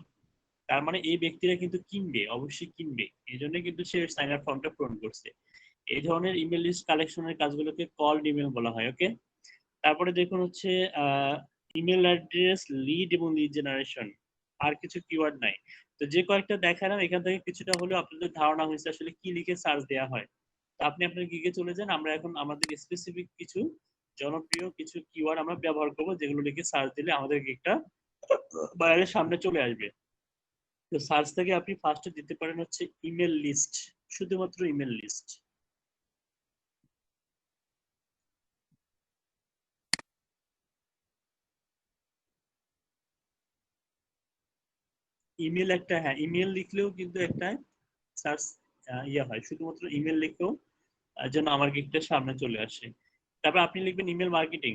তার মানে এই ব্যক্তিরা কিন্তু কিনবে, অবশ্যই কিনবে, এই জন্য কিন্তু সে সাইন আপ ফর্মটা পূরণ করছে। এই ধরনের ইমেল লিস্ট কালেকশনের কাজগুলোকে কল্ড ইমেল বলা হয়। ওকে, তারপরে দেখুন হচ্ছে ইমেল অ্যাড্রেস, লিড এবং লিড জেনারেশন, আর কিছু কিওয়ার্ড নাই। তো যে কয়েকটা দেখালাম এখান থেকে কিছুটা হলেও আপনাদের ধারণা হয়েছে আসলে কি লিখে সার্চ দেওয়া হয়। তো আপনি আপনার গিগে চলে যান, আমরা এখন আমাদের স্পেসিফিক কিছু জনপ্রিয় কিছু কিওয়ার্ড আমরা ব্যবহার করব, যেগুলো লিখে সার্চ দিলে আমাদের গিগটা বাইরের সামনে চলে আসবে। তো সার্চ থেকে আপনি ফার্স্টে দিতে পারেন হচ্ছে ইমেল লিস্ট, শুধুমাত্র ইমেল লিস্ট। ইমেল একটা, হ্যাঁ ইমেল লিখলেও কিন্তু একটা সার্চ ইয়ে হয়, শুধুমাত্র ইমেল লিখেও যেন আমার গিগটা সামনে চলে আসে। তারপর আপনি লিখবেন ইমেল মার্কেটিং।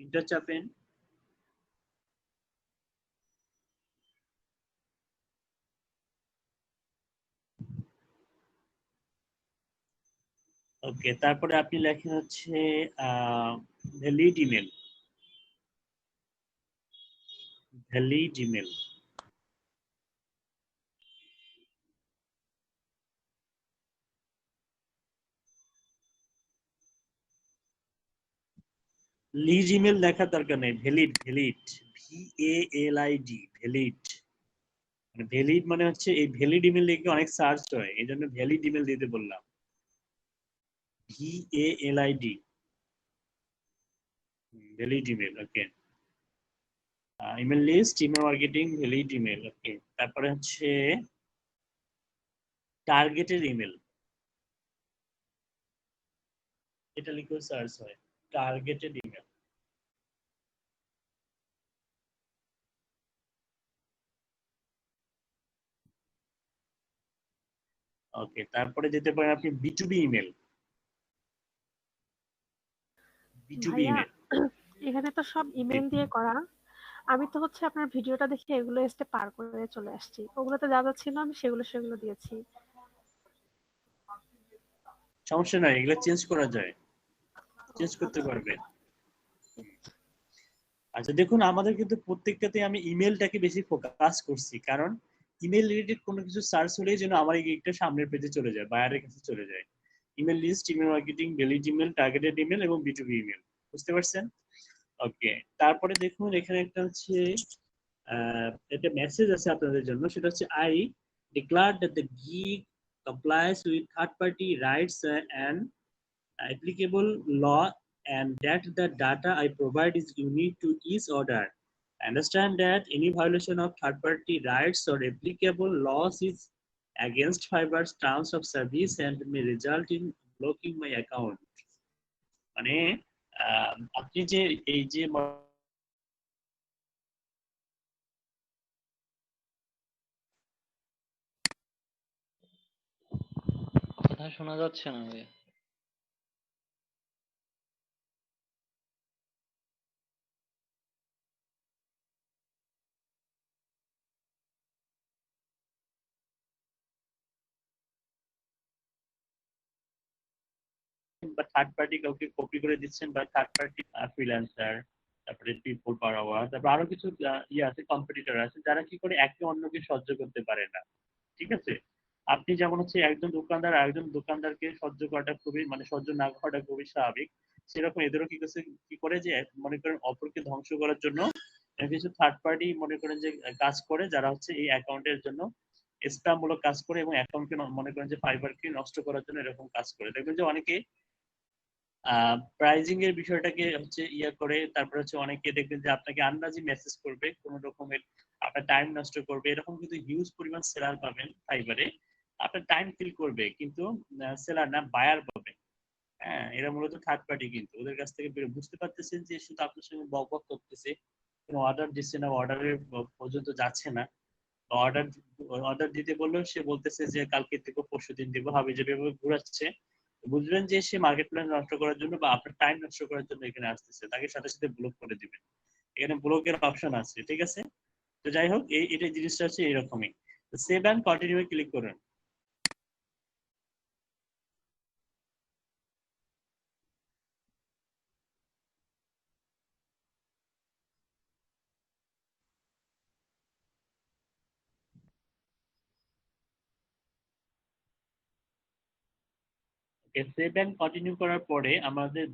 ইন্টার চাপেন, ওকে, তারপরে আপনি লেখেন হচ্ছে valid email, valid email. Lead email লেখার দরকার নেই, ভ্যালিড, ভ্যালিড, VALID, ভ্যালিড। মানে ভ্যালিড মানে হচ্ছে এই ভ্যালিড ইমেল লিখে অনেক সার্চ হয়, এই জন্য ভ্যালিড ইমেল দিতে বললাম, VALID, valid email. Okay, email list, email marketing, valid email. Okay, তারপরে হচ্ছে টার্গেটেড ইমেল, এটা লিখেও সার্চ হয়। Targeted email. ওকে, তারপরে যেতে পারেন আপনি B2B ইমেল। B2B ভাইয়া ইমেল এখানে তো সব ইমেল দিয়ে করা। আমি তো হচ্ছে আপনার ভিডিওটা দেখে এগুলো স্টেপ পার করে চলে আসছি, ওগুলোতে যা যা ছিল আমি সেগুলো দিয়েছি। সমস্যা নাই, এগুলো চেঞ্জ করা যায়, চেঞ্জ করতে পারবেন। আচ্ছা দেখুন, আমাদের কিন্তু প্রত্যেকটাতে আমি ইমেলটাকে বেশি ফোকাস করছি, কারণ ইমেল রিলেটেড কোনো কিছু সার্চ হলেই যেন আমার এই গিগটা সামনের পেজে চলে যায়, বায়ারের কাছে চলে যায়। Email list, email marketing, delete email, targeted email এবং B2B ইমেল, বুঝতে পারছেন? ওকে, তারপরে দেখুন এখানে একটা হচ্ছে একটা মেসেজ আছে আপনাদের জন্য, সেটা হচ্ছে I declare that the gig complies with third party rights and applicable law, and that the data I provide is unique to each order. Understand that any violation of third party rights or applicable laws is against Fiverr's terms of service and may result in blocking my account. মানে আপনি যে এই যে কথা শোনা যাচ্ছে না ভাইয়া। বা থার্ড পার্টি কাউকে কপি করে দিচ্ছেন, বা থার্ড পার্টি ফ্রিল্যান্সার, তারপরে পিপল পার আওয়ার, তারপর আরো কিছু ইয়ে আছে, কম্পিটিটর আছে, যারা কি করে একে অন্যকে সহ্য করতে পারে না। ঠিক আছে, আপনি যেমন হচ্ছে একজন দোকানদার আরেকজন দোকানদারকে সহ্য করাটা খুবই, মানে সহ্য না করাটা খুবই স্বাভাবিক, সেরকম এদেরও কি করে যে মনে করেন অপরকে ধ্বংস করার জন্য কিছু থার্ড পার্টি মনে করেন যে কাজ করে, যারা হচ্ছে এই অ্যাকাউন্টের জন্য স্প্যাম মূলক কাজ করে এবং অ্যাকাউন্টকে মনে করেন যে ফাইবারকে নষ্ট করার জন্য এরকম কাজ করে। দেখবেন যে অনেকে প্রাইজিং এর বিষয়টাকে হচ্ছে ইয়া করে, তারপর হচ্ছে অনেকে দেখবেন যে আপনাকে আন্দাজি মেসেজ করবে, কোন রকমের আপনার টাইম নষ্ট করবে, এরকম কিন্তু হিউজ পরিমাণ সেলার পাবেন ফাইবারে, আপনার টাইম ফিল করবে কিন্তু সেলার না, বায়ার পাবে। হ্যাঁ, এরা মূলত থার্ড পার্টি, কিন্তু ওদের কাছ থেকে বুঝতে পারতেছেন যে শুধু আপনার সঙ্গে বক বক করতেছে, কোনো অর্ডার দিচ্ছে না, অর্ডারের পর্যন্ত যাচ্ছে না, অর্ডার অর্ডার দিতে বললেও সে বলতেছে যে কালকে থেকে পরশুদিন দিব, হাবি যাবে ঘুরাচ্ছে। বুঝবেন যে সে মার্কেট প্লেস নষ্ট করার জন্য বা আপনার টাইম নষ্ট করার জন্য এখানে আসতেছে, তাকে সাথে সাথে ব্লক করে দিবেন। এখানে ব্লকের অপশন আছে, ঠিক আছে? তো যাই হোক, এটা জিনিসটা হচ্ছে এরকমই। সেভ এন্ড কন্টিনিউ ক্লিক করুন। সেভ এন্ড কন্টিনিউ করার পরে আমাদের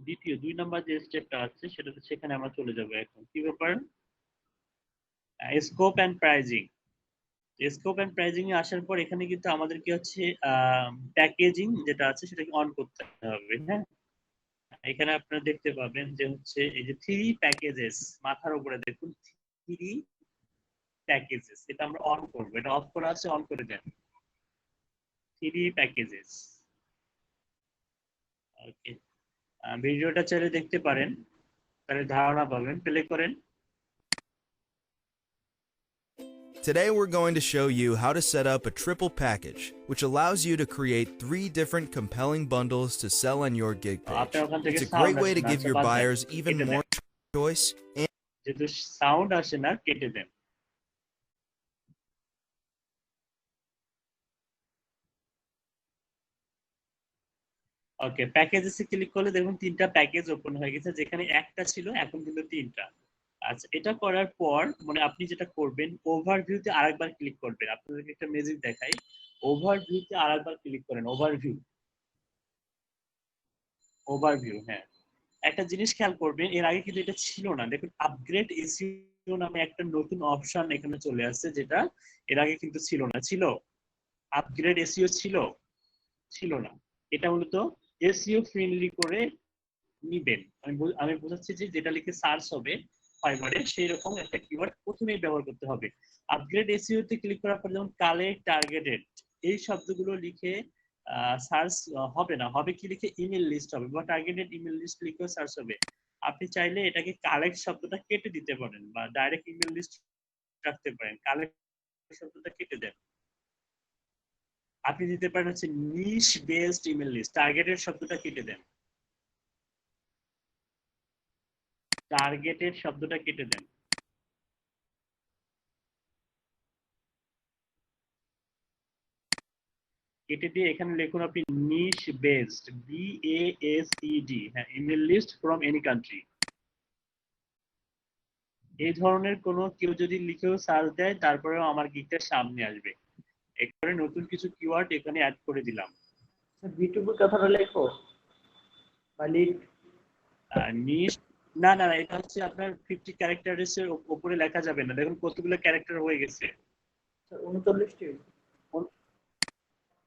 দ্বিতীয় 2 নাম্বার যে স্টেপটা আছে, সেটা তো সেখানে আমরা চলে যাব। এখন কি ব্যাপার, scope and pricing. Scope and pricing এ আসার পর এখানে কিন্তু আমাদের কি হচ্ছে প্যাকেজিং যেটা আছে সেটাকে অন করতে হবে। হ্যাঁ, এখানে আপনারা দেখতে পাবেন যে হচ্ছে এই যে 3 প্যাকেজেস, মাথার উপরে দেখুন 3 প্যাকেজেস, এটা আমরা অন করব। এটা অফ করা আছে, অন করে দেন 3 প্যাকেজেস। ওকে, ভিডিওটা চাইলে দেখতে পারেন, তাহলে ধারণা পাবেন। প্লে করেন। Today we're going to show you how to set up a triple package, which allows you to create 3 different compelling bundles to sell on your gig page. It's a great way to give your buyers even more choice. যেহেতু sound আসে না, কেটে দেন। ওকে, প্যাকেজেসে click করলে দেখুন 3টা package open হয়ে গেছে, যেখানে একটা ছিল এখন কিন্তু 3টা। আচ্ছা, এটা করার পর মানে আপনি যেটা করবেন, ওভারভিউতে আরেকবার ক্লিক করবেন। আপনাদেরকে একটা ম্যাজিক দেখাই, ওভারভিউতে আরেকবার ক্লিক করেন। ওভারভিউ, হ্যাঁ। একটা জিনিস খেয়াল করবেন, এর আগে কিন্তু এটা ছিল না। দেখুন, আপগ্রেড এসইও নামে একটা নতুন অপশন এখানে চলে আসছে, যেটা এর আগে কিন্তু ছিল না। ছিল আপগ্রেড এসইও ছিল না। এটা মূলত এসইও ফ্রেন্ডলি করে নিবেন। আমি বোঝাচ্ছি যে যেটা লিখে সার্চ হবে ফাইবারে, সেই রকম একটা কিওয়ার্ড প্রথমেই ব্যবহার করতে হবে। আপগ্রেড এসইও তে ক্লিক করার পর যেমন কালেক্ট, টার্গেটেড, এই শব্দগুলো লিখে সার্চ হবে না, হবে কি লিখে ইমেল লিস্ট হবে বা টার্গেটেড ইমেল লিস্ট লিখেও সার্চ হবে। আপনি চাইলে এটাকে কালেক্ট শব্দটা কেটে দিতে পারেন বা ডাইরেক্ট ইমেল লিস্ট রাখতে পারেন, কালেক্ট শব্দটা কেটে দেন। আপনি দিতে পারেন হচ্ছে নিশ বেসড ইমেল লিস্ট, টার্গেটেড শব্দটা কেটে দেন, টার্গেটেড শব্দটা কেটে দেন। কেটে দিয়ে এখানে লিখুন আপনি নিশ বেসড, BASED, হ্যাঁ, email list from any country. এই ধরনের কোনো কেউ যদি লিখেও সার্চ দেয় তারপরেও আমার গিকটা সামনে আসবে। এখানে নতুন কিছু কিওয়ার্ড এখানে অ্যাড করে দিলাম। B2B কথাটা লেখো বা লিড নিশ, না না এটা হচ্ছে আপনার 50 ক্যারেক্টারের উপরে লেখা যাবে না। দেখুন কতগুলো ক্যারেক্টার হয়ে গেছে, 39টি।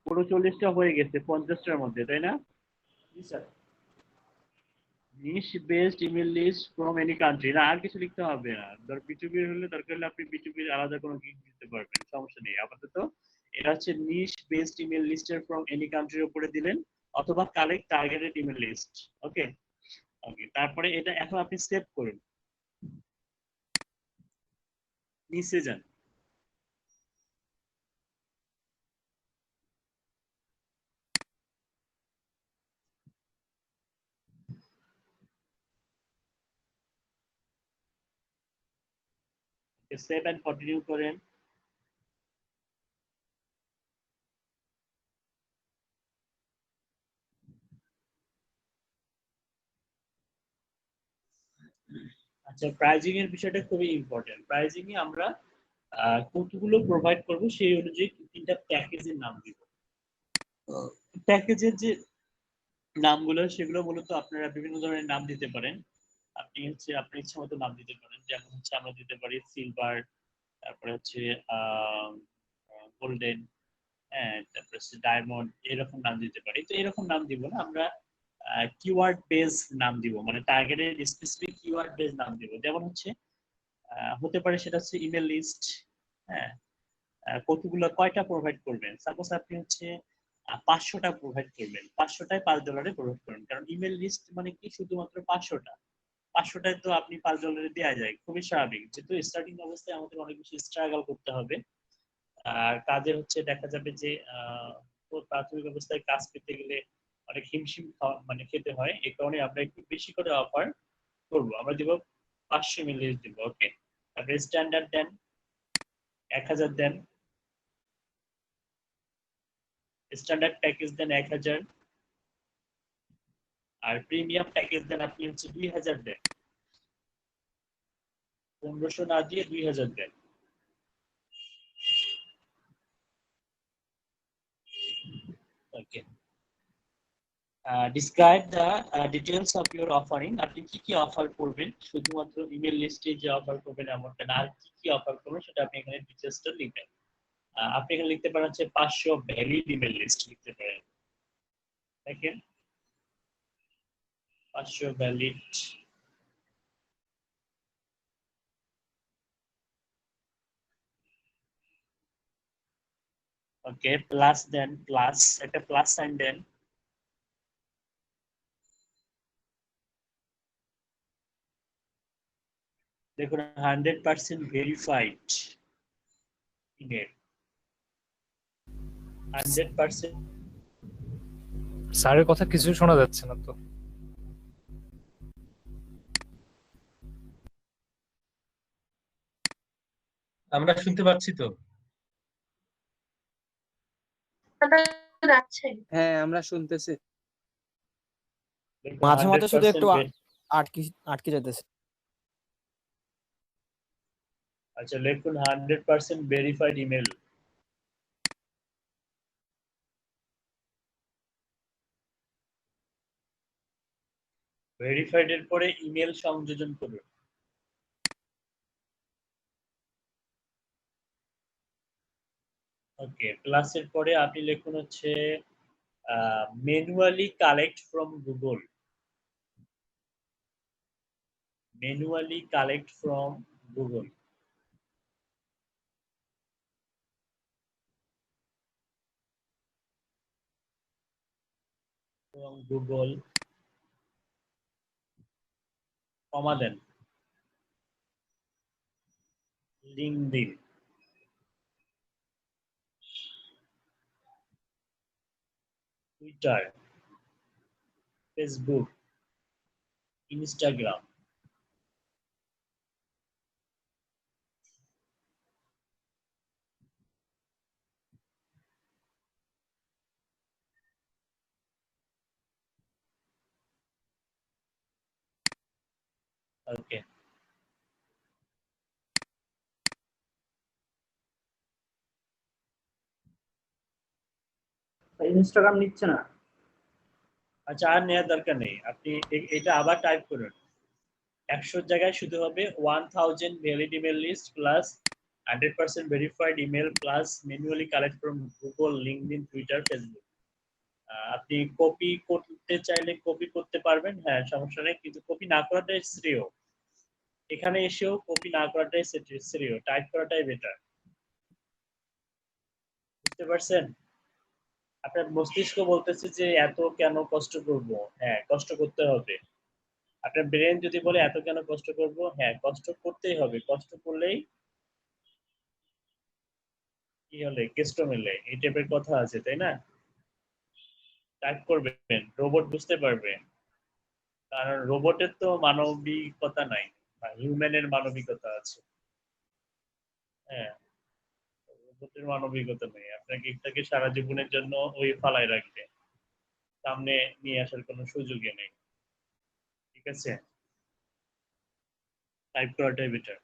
39টা হয়ে গেছে 50টার মধ্যে, তাই না? জি sir. Niche based email list from any country, না আর কিছু লিখতে হবে না। ধর B2B হলে দরকার হলে আপনি B2B আলাদা কোনো গিগ দিতে পারবেন, সমস্যা নেই। আপাতত এটা হচ্ছে নিশ বেসড ইমেল লিস্টের ফ্রম এনি কান্ট্রির উপরে দিলেন, অথবা কালেক্ট টার্গেটেড ইমেল লিস্ট। ওকে ওকে, তারপরে এটা এখন আপনি সেভ করুন, নিচে যান। সেভ এন্ড কন্টিনিউ করেন। আচ্ছা, প্রাইজিং এর বিষয়টা খুবই ইম্পর্টেন্ট। প্রাইজিং এ আমরা কতগুলো প্রোভাইড করব সেই অনুযায়ী তিনটা প্যাকেজের নাম দিব। প্যাকেজের যে নামগুলো সেগুলো মূলত আপনারা বিভিন্ন ধরনের নাম দিতে পারেন। আপনি হচ্ছে আপনার ইচ্ছা মতো নাম দিতে পারেন, যেমন হচ্ছে আমরা দিতে পারি সিলভার, তারপরে হচ্ছে গোল্ডেন, হ্যাঁ, তারপরে হচ্ছে ডায়মন্ড, এরকম নাম দিতে পারি। তো এরকম নাম দিব না, আমরা কিওয়ার্ড বেস নাম দিব, মানে টার্গেটেড স্পেসিফিক কিওয়ার্ড বেস নাম দিব। যেমন হচ্ছে হতে পারে সেটা হচ্ছে ইমেল লিস্ট, হ্যাঁ, কতগুলো কয়টা প্রোভাইড করবেন। সাপোজ আপনি হচ্ছে 500টা প্রোভাইড করবেন, 500টায় $5 প্রোভাইড করবেন, কারণ ইমেল লিস্ট মানে কি শুধুমাত্র 500টা, 500টায় তো আপনি $5 দেওয়া যায়, খুবই স্বাভাবিক। যেহেতু স্টার্টিং অবস্থায় আমাদের অনেক বেশি স্ট্রাগল করতে হবে, আর কাজের হচ্ছে দেখা যাবে যে প্রাথমিক অবস্থায় কাজ পেতে গেলে অনেক হিমশিম মানে খেতে হয়। এই কারণে আমরা একটু বেশি করে অফার করব, আমরা দিব 500 মিলি দিব। ওকে, তারপরে স্ট্যান্ডার্ড দেন 1000 দেন, স্ট্যান্ডার্ড প্যাকেজ দেন 1000, আর প্রিমিয়াম প্যাকেজ দেন আপনি হচ্ছে 2000 দেন, 1500 না দিয়ে 2000 দেন। ওকে, describe the details of your offering, আপনি কি কি অফার করবেন, শুধুমাত্র ইমেল লিস্টে যে অফার করবেন এমনটা না, আর কি কি অফার করবেন সেটা আপনি এখানে ডিটেইলসটা লিখবেন। আপনি এখানে লিখতে পারেন হচ্ছে 500 ভ্যালিড ইমেল লিস্ট লিখতে পারেন। দেখেন 500 ভ্যালিড, ওকে, প্লাস দেন, প্লাস একটা প্লাস সাইন দেন, দেখুন 100% ভেরিফাইড ইমেল, 100%। স্যারের কথা কিছু শোনা যাচ্ছে না তো। আমরা শুনতে পাচ্ছি তো। হ্যাঁ আমরা শুনতেছি। মাঝে মাঝে শুধু একটু আটকে আটকে যেতেছে। আচ্ছা, লিখুন 100% ভেরিফাইড ইমেল। ভেরিফাইড এর পরে ইমেল সংযোজন করুন। ওকে, প্লাস এর পরে আপনি লিখুন হচ্ছে manually collect from Google, manually collect from Google. এবং গুগল কমা দেন লিঙ্কডইন, টুইটার, ফেসবুক, ইনস্টাগ্রাম, ওকে। ইনস্টাগ্রাম নিচ্ছে না। আচ্ছা, আর নেওয়ার দরকার নেই, আপনি এটা আবার টাইপ করুন। 100 জায়গায় শুধু হবে 1000 valid email list plus 100% verified email plus manually collect from Google, LinkedIn, Twitter, Facebook. আপনি কপি করতে চাইলে কপি করতে পারবেন, হ্যাঁ সমস্যা নেই, কিন্তু কপি না করাটাই শ্রেয়। এখানে এসেও কপি না করাটাই শ্রেয়, টাইপ করাটাই বেটার। বুঝতে পারছেন? আপনার মস্তিষ্ক বলতেছে যে এত কেন কষ্ট করব, হ্যাঁ কষ্ট করতে হবে। আপনার ব্রেন যদি বলে এত কেন কষ্ট করব, হ্যাঁ কষ্ট করতেই হবে, কষ্ট করলেই কি হলে কেষ্ট মেলে, এই টাইপের কথা আছে, তাই না? টাইপ করবেন, রোবট বুঝতে পারবে, কারণ রোবটের তো মানবিকতা নাই, হিউম্যানের মানবিকতা আছে। হ্যাঁ, রোবটের মানবিকতা নেই, আপনাকে এটাকে সারা জীবনের জন্য ওই ফালায় রাখবে, সামনে নিয়ে আসার কোনো সুযোগই নেই। ঠিক আছে, টাইপ করাটাই বেটার।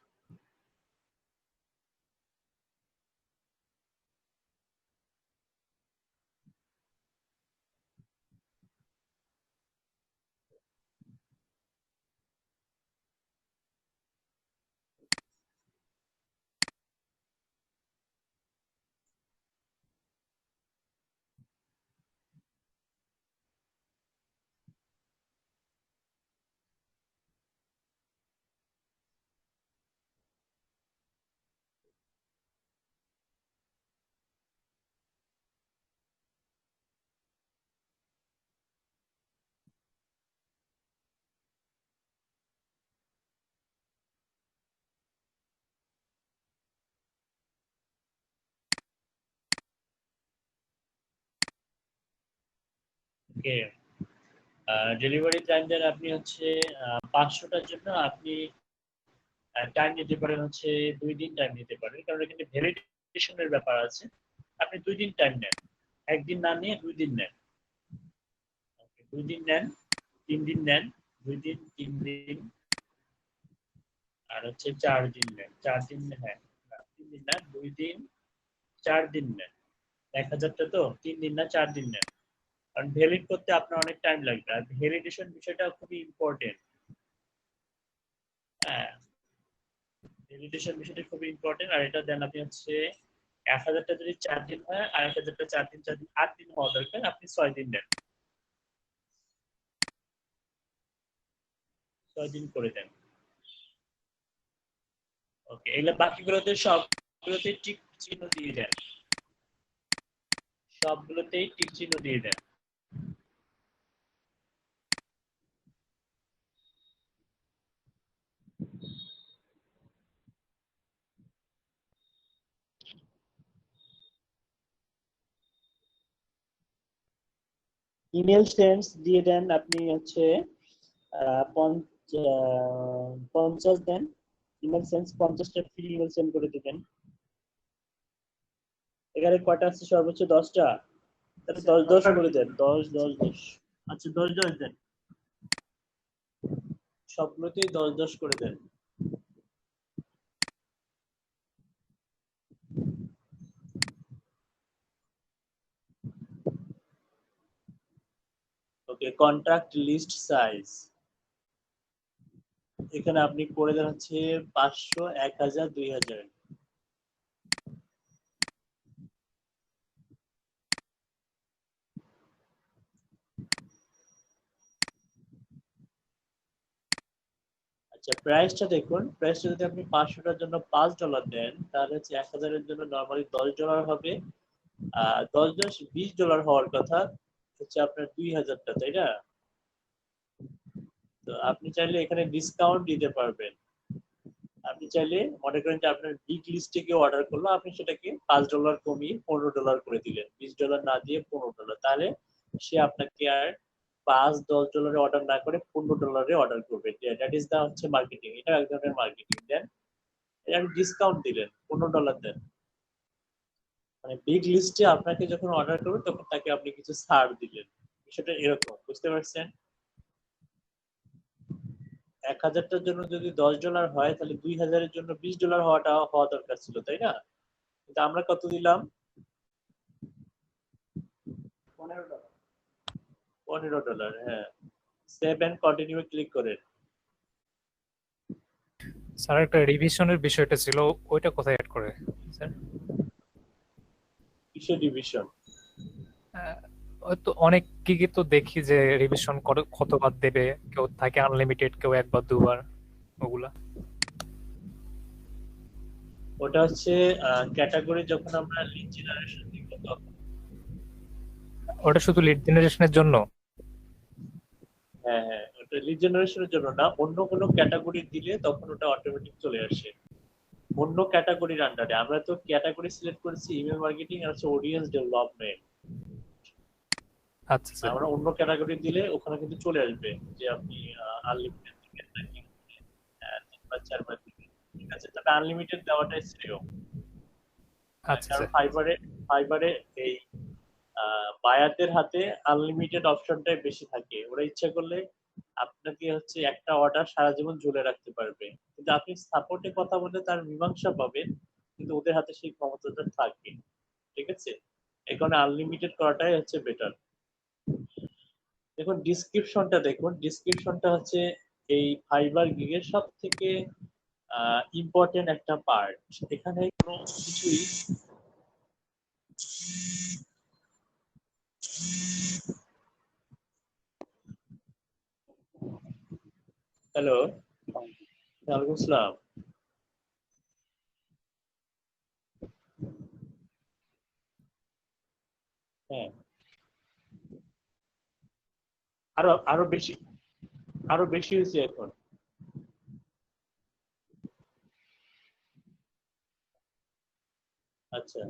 ওকে, ডেলিভারি টাইম দেন আপনি হচ্ছে 500টার জন্য আপনি টাইম নিতে পারেন হচ্ছে 2 দিন টাইম নিতে পারেন, কারণ এখানে ভ্যালিডেশনের ব্যাপার আছে। আপনি 2 দিন টাইম নেন, একদিন না নিয়ে 2 দিন নেন। 2 দিন নেন, 3 দিন নেন, 2 দিন, 3 দিন, আর হচ্ছে 4 দিন নেন, 4 দিন, হ্যাঁ 3 দিন না, 2 দিন, 4 দিন নেন। 1000টা তো 3 দিন না 4 দিন নেন, কারণ ভ্যালিড করতে আপনার অনেক টাইম লাগবে, আর ভ্যালিডেশন বিষয়টা খুবই ইম্পর্টেন্ট। হ্যাঁ, ভ্যালিডেশন বিষয়টা খুবই ইম্পর্টেন্ট। আর এটা দেন আপনি হচ্ছে 1000টা যদি 4 দিন হয়, আর 1000টা 4 দিন, 4 দিন 8 দিন হওয়া দরকার, আপনি 6 দিন নেন, 6 দিন করে দেন। ওকে, এগুলো বাকিগুলোতে সবগুলোতে টিক চিহ্ন দিয়ে দেন, সবগুলোতেই টিক চিহ্ন দিয়ে দেন। ইমেল সেন্ডস দিয়ে দেন আপনি হচ্ছে 50 দেন, ইমেল সেন্ডস 50টা ফ্রি ইমেল সেন্ড করে দিবেন। এখানে কয়টা আছে? সর্বোচ্চ 10টা, তাহলে 10 করে দেন, 10 আচ্ছা 10 দেন, সবগুলোতেই 10 করে দেন। ওকে, কন্ট্রাক্ট লিস্ট সাইজ এখানে আপনি করে দেন হচ্ছে 500, 1000, 2000। আচ্ছা, প্রাইসটা দেখুন, প্রাইসটা যদি আপনি 500টার জন্য $5 দেন, তাহলে হচ্ছে 1000 এর জন্য নরমালি $10 হবে। $10 $20 হওয়ার কথা, হচ্ছে আপনার 2000টা, তাই না? তো আপনি চাইলে এখানে ডিসকাউন্ট দিতে পারবেন। আপনি চাইলে মনে করেন যে আপনার বিগ লিস্টে কেউ অর্ডার করলো, আপনি সেটাকে $5 কমিয়ে $15 করে দিলেন, $20 না দিয়ে $15, তাহলে সে আপনাকে আর $5-10 অর্ডার না করে $15 অর্ডার করবে। দ্যাট ইজ দা হচ্ছে মার্কেটিং। এটা এক ধরনের মার্কেটিং। দেন এটা ডিসকাউন্ট দিলেন, $15 দেন। মানে বিগ লিস্টে আপনাকে যখন অর্ডার করবে তখন তাকে আপনি কিছু ছাড় দিলেন। বিষয়টা এরকম, বুঝতে পারছেন? 1000টার জন্য যদি $10 হয় তাহলে 2000-এর জন্য $20 হওয়া দরকার ছিল, তাই না? কিন্তু আমরা কত দিলাম? $15। হ্যাঁ, সেভ এন্ড কন্টিনিউ ক্লিক করেন। স্যার একটা রিভিশনের বিষয়টা ছিল, ওইটা কোথায় অ্যাড করে স্যার? কিসের রিভিশন? তো অনেক কি তো দেখি যে রিভিশন কতবার দেবে, কেউ থাকে আনলিমিটেড, কেউ একবার দুবার, ওগুলা। ওটা হচ্ছে ক্যাটাগরি যখন আমরা লিড জেনারেশন দিব তখন। ওটা শুধু লিড জেনারেশনের জন্য? হ্যাঁ হ্যাঁ, ওটা লিড জেনারেশনের জন্য না, অন্য কোনো ক্যাটাগরি দিলে তখন ওটা অটোমেটিক চলে আসে অন্য ক্যাটাগরির আন্ডারে। আমরা তো ক্যাটাগরি সিলেক্ট করেছি ইমেল মার্কেটিং আর অডিয়েন্স ডেভেলপমেন্ট। আচ্ছা স্যার, আমরা অন্য ক্যাটাগরি দিলে ওখানে কিন্তু চলে আসবে যে আপনি আনলিমিটেড দিবেন নাকি 3 বা 4 বার দিবেন। ঠিক আছে, তবে আনলিমিটেড দেওয়াটাই শ্রেয়। আচ্ছা কারণ স্যার। ফাইবারে এই বায়ারদের হাতে আনলিমিটেড অপশনটাই বেশি থাকে। ওরা ইচ্ছা করলে আপনাকে হচ্ছে একটা অর্ডার সারা জীবন ঝুলে রাখতে পারবে, কিন্তু আপনি সাপোর্টে কথা বলে তার মীমাংসা পাবেন, কিন্তু ওদের হাতে সেই ক্ষমতাটা থাকবে। ঠিক আছে, এই কারণে আনলিমিটেড করাটাই হচ্ছে বেটার। দেখুন ডিসক্রিপশনটা হচ্ছে এই ফাইবার গিগের সব থেকে ইম্পর্টেন্ট একটা পার্ট। এখানে কোনো কিছুই হ্যালো, ওয়ালাইকুম আসসালাম। হ্যাঁ, আরো বেশি হয়েছে এখন। আচ্ছা,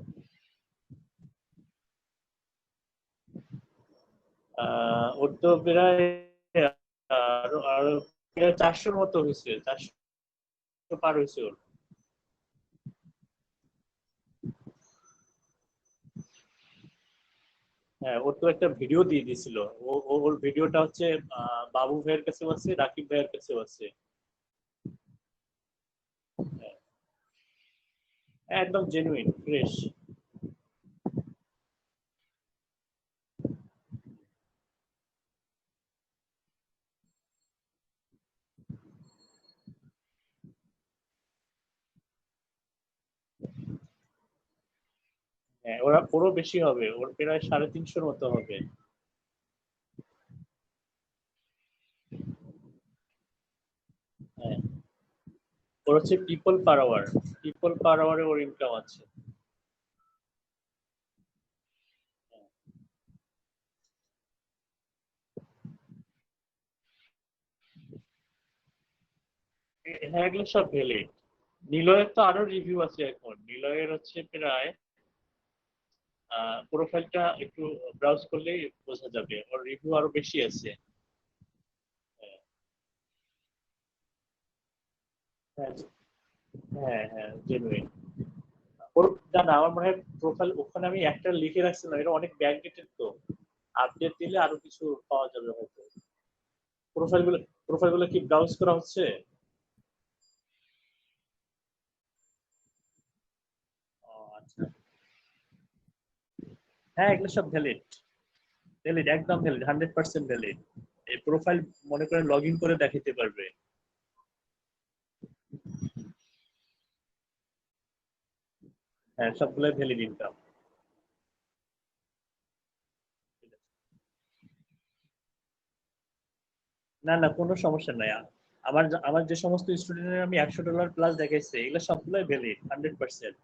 ওর তো প্রায় আরো আরো প্রায় 400-র মতো হয়েছে, 400 পার হয়েছে ওর। হ্যাঁ, ওর তো একটা ভিডিও দিয়ে দিয়েছিল। ওর ভিডিওটা হচ্ছে বাবু ভাইয়ের কাছেও আছে, রাকিব ভাইয়ের কাছেও আছে। হ্যাঁ, একদম জেনুইন ফ্রেশ। হ্যাঁ, ওরও বেশি হবে, ওর প্রায় 350-র মতো হবে। হ্যাঁ, ওর হচ্ছে পিপল পার আওয়ারে ওর ইনকাম আছে। হ্যাঁ, এগুলো সব ভ্যালিড। নিলয়ের তো আরো রিভিউ আছে এখন। নিলয়ের হচ্ছে প্রায় প্রোফাইলটা একটু ব্রাউজ করলেই বোঝা যাবে, ওর রিভিউ আরো বেশি আছে। হ্যাঁ হ্যাঁ হ্যাঁ, জেনুইন। ওর না, আমার মনে হয় প্রোফাইল ওখানে আমি একটা লিখে রাখছিলাম, এটা অনেক ব্যাকডেটেড, তো আপডেট দিলে আরো কিছু পাওয়া যাবে হয়তো। প্রোফাইলগুলো কি ব্রাউজ করা হচ্ছে? ও আচ্ছা, হ্যাঁ, এগুলো সব ভ্যালিড, একদম ভ্যালিড, 100% ভ্যালিড। এই প্রোফাইল মনে করে লগ ইন করে দেখাতে পারবে। হ্যাঁ, সবগুলোই ভ্যালিড ইনকাম। না না, কোনো সমস্যা নাই। আমার যে সমস্ত স্টুডেন্টের আমি $100 প্লাস দেখাইছি, এগুলো সবগুলোই ভ্যালিড 100%।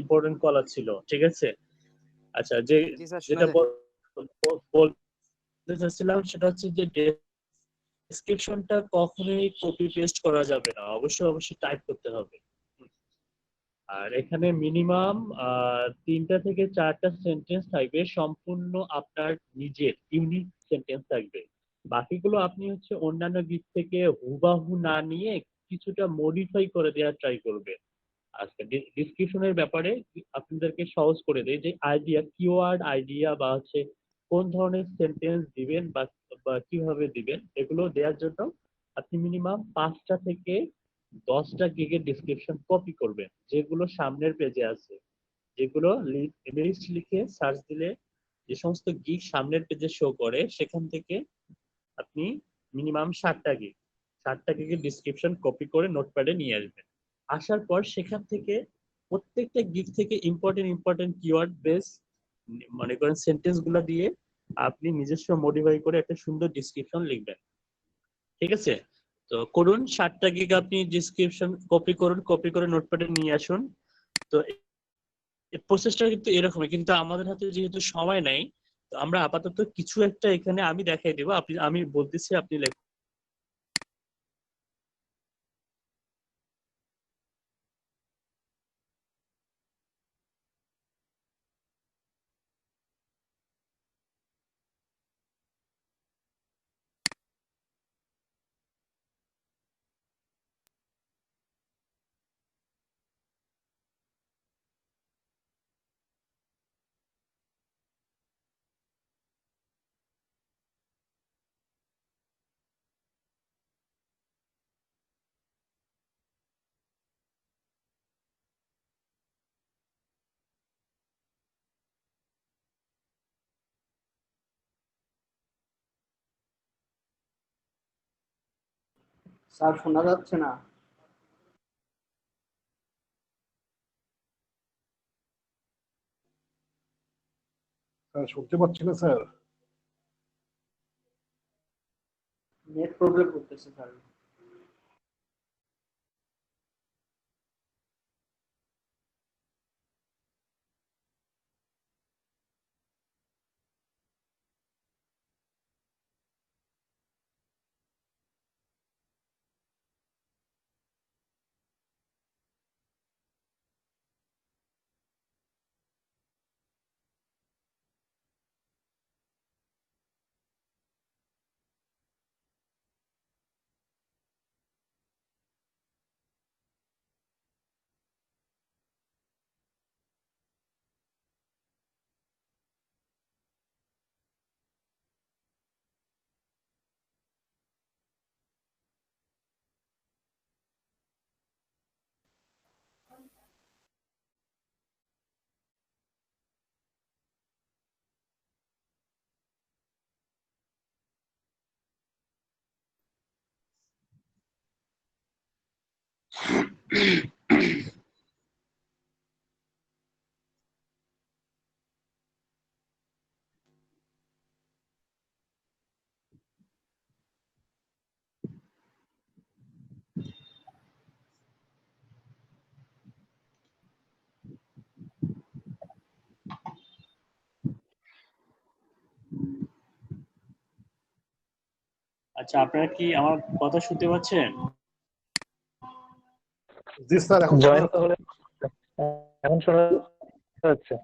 ইম্পর্টেন্ট কলার ছিল, ঠিক আছে? আচ্ছা, যে জি স্যার, যেটা শোনা যায়। বলতে চাচ্ছিলাম সেটা হচ্ছে যে ডেসক্রিপশনটা কখনোই কপি পেস্ট করা যাবে না, অবশ্যই টাইপ করতে হবে। আর এখানে মিনিমাম 3টা থেকে 4টা সেন্টেন্স থাকবে, সম্পূর্ণ আপনার নিজের ইউনিক সেন্টেন্স থাকবে। বাকিগুলো আপনি হচ্ছে অন্যান্য দিক থেকে হুবাহু না নিয়ে কিছুটা মডিফাই করে দেওয়ার ট্রাই করবেন। আজকে ডিসক্রিপশনের ব্যাপারে আপনাদেরকে সহজ করে দেয় যে আইডিয়া, কিওয়ার্ড আইডিয়া বা হচ্ছে কোন ধরনের সেন্টেন্স দিবেন বা কিভাবে দিবেন, এগুলো দেওয়ার জন্য আপনি মিনিমাম 5টা থেকে 10টা গিগের ডিসক্রিপশন কপি করবেন, যেগুলো সামনের পেজে আছে, যেগুলো লিস্ট লিখে সার্চ দিলে যে সমস্ত গিগ সামনের পেজে শো করে, সেখান থেকে আপনি মিনিমাম 7টা গিগের ডিসক্রিপশন কপি করে নোটপ্যাডে নিয়ে আসবেন। আসার পর সেখান থেকে প্রত্যেকটা গিগ থেকে ইম্পর্টেন্ট কিওয়ার্ড বেস মনে করেন সেন্টেন্স গুলা দিয়ে আপনি নিজস্ব মডিফাই করে একটা সুন্দর ডিসক্রিপশন লিখবেন, ঠিক আছে? তো করুন, 7টা গিগ আপনি ডিসক্রিপশন কপি করুন, কপি করে নোটপ্যাডে নিয়ে আসুন। তো প্রসেসটা কিন্তু এরকমই, কিন্তু আমাদের হাতে যেহেতু সময় নাই, তো আমরা আপাতত কিছু একটা এখানে আমি দেখাই দেবো, আমি বলতেছি, আপনি লেখুন। স্যার শোনা যাচ্ছে না। স্যার শুনতে পাচ্ছি না স্যার। নেট প্রবলেম করতেছে স্যার। আচ্ছা, আপনারা কি আমার কথা শুনতে পাচ্ছেন? জি স্যার, এখন জয়েন হলে এখন শোনা যাচ্ছে।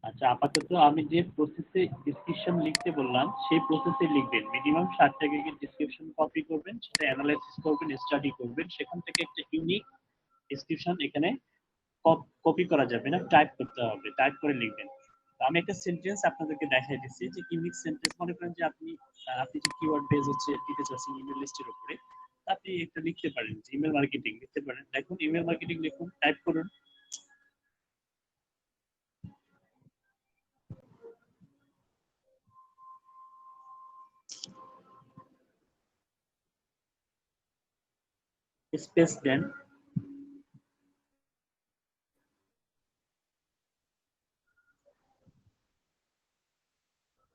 আচ্ছা, আপাতত আমি যে প্রসেসে ডিসক্রিপশন লিখতে বললাম সেই প্রসেসে লিখবেন। মিনিমাম 7টা গিগের ডিসক্রিপশন কপি করবেন, সেটা অ্যানালাইসিস করবেন, স্টাডি করবেন, সেখান থেকে একটা ইউনিক ডিসক্রিপশন এখানে কপি করা যাবে না, টাইপ করতে হবে, টাইপ করে লিখবেন। তো আমি একটা সেন্টেন্স আপনাদেরকে দেখাই দিচ্ছি যে ইউনিক সেন্টেন্স। মনে করেন যে আপনি যে কিওয়ার্ড বেস হচ্ছে দিতে চাচ্ছেন ইমেল লিস্টের উপরে, আপনি একটা লিখতে পারেন যে ইমেল মার্কেটিং লিখতে পারেন। দেখুন, ইমেল মার্কেটিং লিখুন, টাইপ করুন। স্পেস দেন,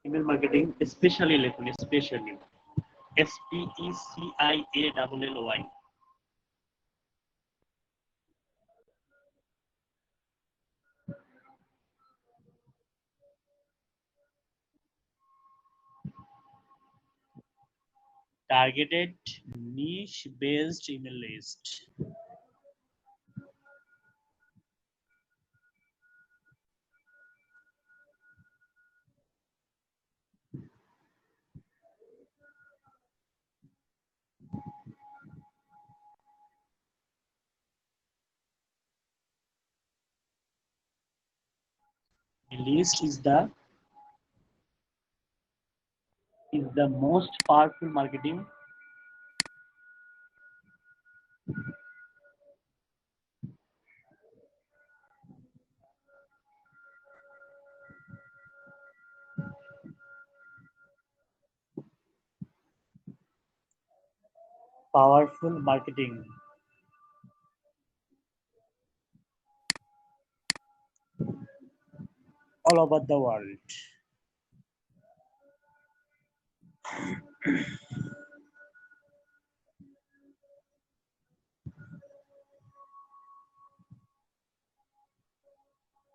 ইমেল মার্কেটিং স্পেশালি লিখুন, specially SPECIALLY। targeted niche based email list. List is the most powerful marketing powerful marketing all over the world.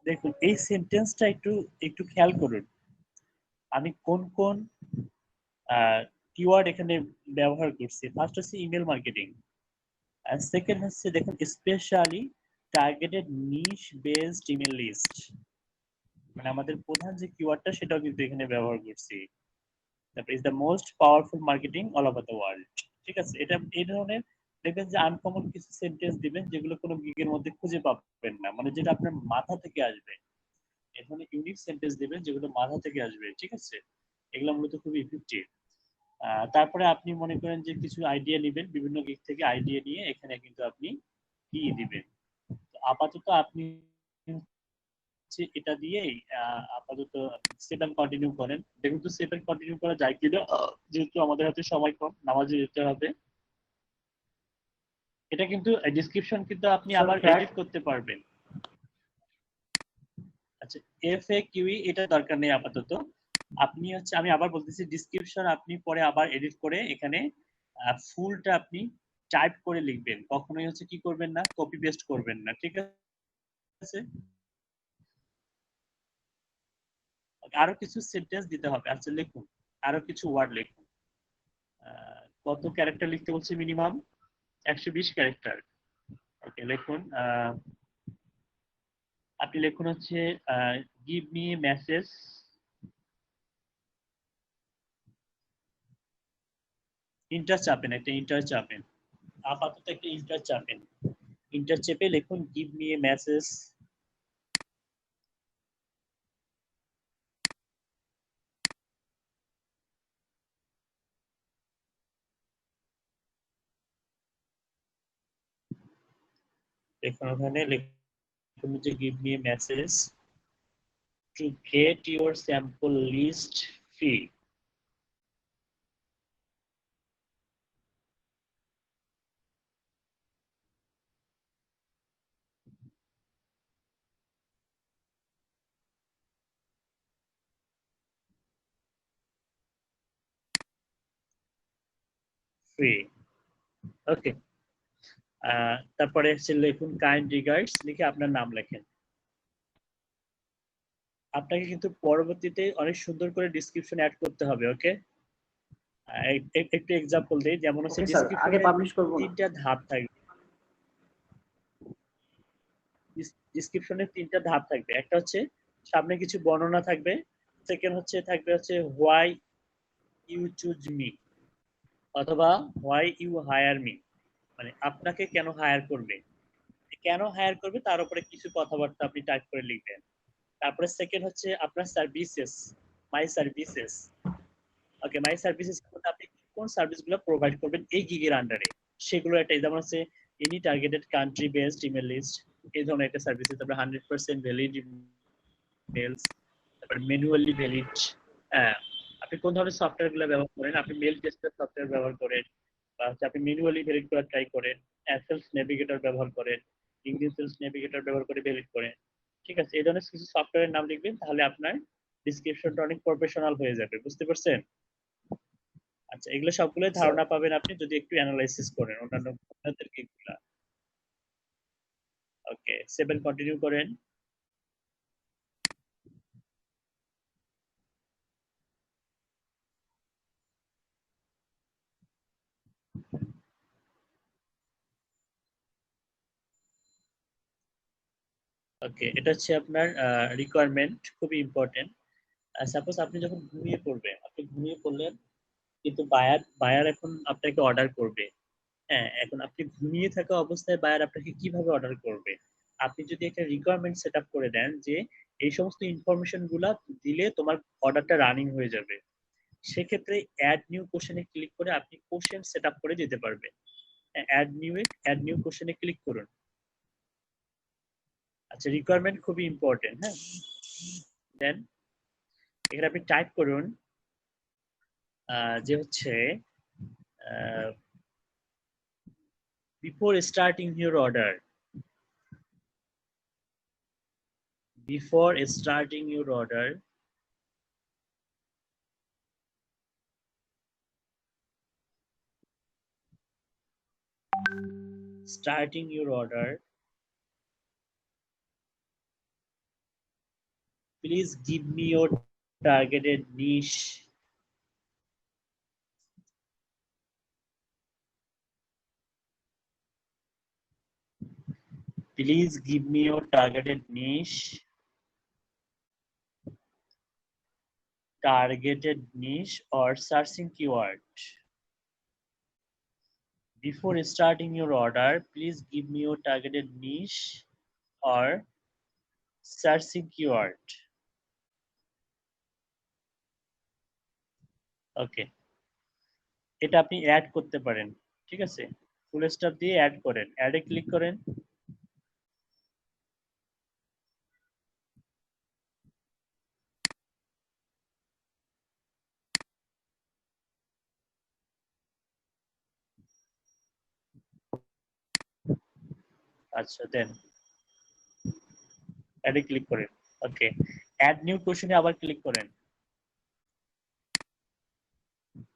দেখুন এই সেন্টেন্সটা একটু একটু খেয়াল করুন, আমি কোন কোন কিওয়ার্ড এখানে ব্যবহার করছি। ফার্স্ট হচ্ছে ইমেল মার্কেটিং, আর সেকেন্ড হচ্ছে দেখুন স্পেশালি টার্গেটেড নিশ বেসড ইমেল লিস্ট, মানে আমাদের প্রধান যে কিওয়ার্ডটা সেটাও কিন্তু এখানে ব্যবহার করছি। তারপর is the most powerful marketing all over the world. ঠিক আছে, এটা এই ধরনের দেখবেন যে আনকমন কিছু সেন্টেন্স দিবেন যেগুলো কোনো গিগের মধ্যে খুঁজে পাবেন না, মানে যেটা আপনার মাথা থেকে আসবে। এই ধরনের ইউনিক সেন্টেন্স দিবেন যেগুলো মাথা থেকে আসবে। ঠিক আছে, এগুলো মূলত খুব ইফেক্টিভ। তারপরে আপনি মনে করেন যে কিছু আইডিয়া নেবেন, বিভিন্ন গিগ থেকে আইডিয়া নিয়ে এখানে কিন্তু আপনি কি দিবেন। আপাতত আপনি এটা দিয়েই আপাতত সেভ এন্ড কন্টিনিউ করেন। দেখুন তো সেভ এন্ড কন্টিনিউ করা যায় কিনা, যেহেতু আমাদের হাতে সময় কম, নামাজে যেতে হবে। এটা কিন্তু ডেসক্রিপশন কিন্তু আপনি আবার এডিট করতে পারবেন। আচ্ছা, এফএকিউই এটা দরকার নেই আপাতত। আপনি হচ্ছে, আমি আবার বলতেছি, ডেসক্রিপশন আপনি পরে আবার এডিট করে এখানে ফুলটা আপনি টাইপ করে লিখবেন, কখনোই হচ্ছে কি করবেন না, কপি পেস্ট করবেন না। ঠিক আছে, আরো কিছু সেন্টেন্স দিতে হবে। আচ্ছা লিখুন, আরো কিছু ওয়ার্ড লিখুন। কত ক্যারেক্টার লিখতে বলছে? Minimum 120 character. ওকে, লিখুন। আপনি লিখুন হচ্ছে গিভ মি মেসেজ ইন্টার চাপেন, একটা ইন্টার চাপেন, আপাতত একটা ইন্টার চাপেন। ইন্টার চেপে লিখুন গিভ মি এ মেসেজ ওখানে লিখুন যে give me a message to get your sample list free. Free, okay. তারপরে হচ্ছে লিখুন কাইন্ড রিগার্ডস, লিখে আপনার নাম লেখেন। আপনাকে কিন্তু পরবর্তীতে অনেক সুন্দর করে ডেসক্রিপশন অ্যাড করতে হবে। ওকে, একটু এক্সাম্পল দেই, যেমন হচ্ছে আগে পাবলিশ করব না। তিনটা ধাপ থাকবে, ডেসক্রিপশনে তিনটা ধাপ থাকবে। একটা হচ্ছে সামনে কিছু বর্ণনা থাকবে, সেকেন্ড হচ্ছে থাকবে হচ্ছে হোয়াই ইউ চুজ মি, অথবা হোয়াই ইউ হায়ার মি, মানে আপনাকে কেন হায়ার করবে, কেন হায়ার করবে তার উপরে কিছু কথাবার্তা আপনি টাইপ করে লিখবেন। তারপরে সেকেন্ড হচ্ছে আপনার সার্ভিসেস, মাই সার্ভিসেস। ওকে, মাই সার্ভিসেস আপনি কোন সার্ভিসগুলো প্রোভাইড করবেন এই গিগের আন্ডারে, সেগুলো একটা, যেমন হচ্ছে any targeted country based email list, এই ধরনের একটা সার্ভিসেস। তারপরে 100% ভ্যালিড ইমেলস, তারপরে ম্যানুয়ালি ভ্যালিড। আপনি কোন ধরনের সফটওয়্যারগুলো ব্যবহার করেন, আপনি মেল টেস্টার সফটওয়্যার ব্যবহার করেন, বা হচ্ছে আপনি ম্যানুয়ালি ভ্যালিড করার ট্রাই করেন, সেলস নেভিগেটর ব্যবহার করেন, ইংলিশ সেলস নেভিগেটর ব্যবহার করে ভ্যালিড করেন। ঠিক আছে, এই ধরনের কিছু সফটওয়্যারের নাম লিখবেন, তাহলে আপনার ডেসক্রিপশনটা অনেক প্রফেশনাল হয়ে যাবে। বুঝতে পারছেন? আচ্ছা, এগুলো সবগুলোই ধারণা পাবেন আপনি যদি একটু অ্যানালাইসিস করেন অন্যান্য আপনাদের গিগগুলা। ওকে, 7 কন্টিনিউ করেন। ওকে, এটা হচ্ছে আপনার রিকোয়ারমেন্ট, খুবই ইম্পর্টেন্ট। সাপোজ আপনি যখন ঘুমিয়ে পড়বেন, আপনি ঘুমিয়ে পড়লেন কিন্তু বায়ার এখন আপনাকে অর্ডার করবে। হ্যাঁ, এখন আপনি ঘুমিয়ে থাকা অবস্থায় বায়ার আপনাকে কিভাবে অর্ডার করবে? আপনি যদি একটা রিকোয়ারমেন্ট সেট আপ করে দেন যে এই সমস্ত ইনফরমেশন গুলা দিলে তোমার অর্ডারটা রানিং হয়ে যাবে, সেক্ষেত্রে অ্যাড নিউ কোশ্চেনে ক্লিক করে আপনি কোশ্চেন সেট আপ করে দিতে পারবেন। অ্যাড নিউ কোশ্চেনে ক্লিক করুন। আচ্ছা, রিকোয়ারমেন্ট খুবই ইম্পর্টেন্ট। হ্যাঁ, দেন এখানে আপনি টাইপ করুন যে হচ্ছে before starting your order, please give me your targeted niche. Please give me your targeted niche, or searching keyword. Before starting your order, please give me your targeted niche or searching keyword. ওকে, এটা আপনি add করতে পারেন। ঠিক আছে, full stop দিয়ে add করেন, অ্যাডে click করেন। আচ্ছা, দেন অ্যাডে ক্লিক করেন। ওকে, অ্যাড নিউ কোশ্চেনে আবার ক্লিক করেন।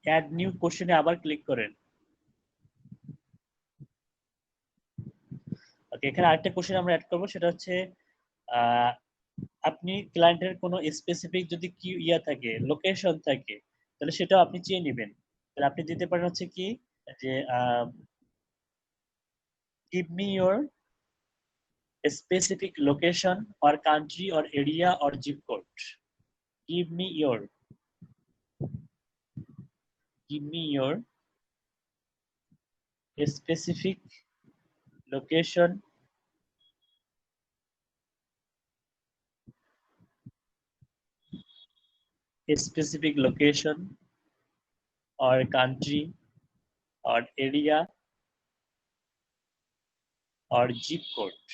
অ্যাড নিউ কোশ্চেনে আবার ক্লিক করেন। ওকে, এখানে আরেকটা কোশ্চেন আমরা অ্যাড করব, সেটা হচ্ছে আপনি ক্লায়েন্টের কোনো স্পেসিফিক যদি কি থাকে, লোকেশন থাকে, তাহলে সেটাও আপনি চেয়ে নেবেন। তাহলে আপনি দিতে পারেন হচ্ছে কি যে give me your specific location or country or area or zip code. Give me your specific location or country or area or zip code.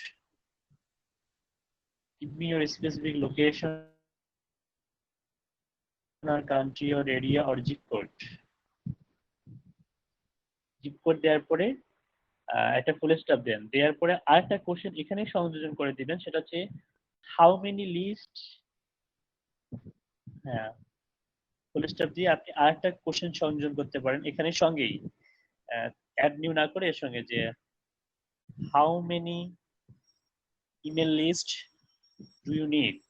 Give me your specific location or country or area or zip code. Zip code দেওয়ার পরে একটা full stop then, দেওয়ার পরে আরেকটা question এখানে সংযোজন করে দিবেন, সেটা হচ্ছে হাউ মেনি লিস্ট। হ্যাঁ, ফুল স্টপ দিয়ে আপনি আরেকটা কোশ্চেন সংযোজন করতে পারেন এখানে সঙ্গেই, অ্যাড নিউ না করে এর সঙ্গে, যে how many email list do you need,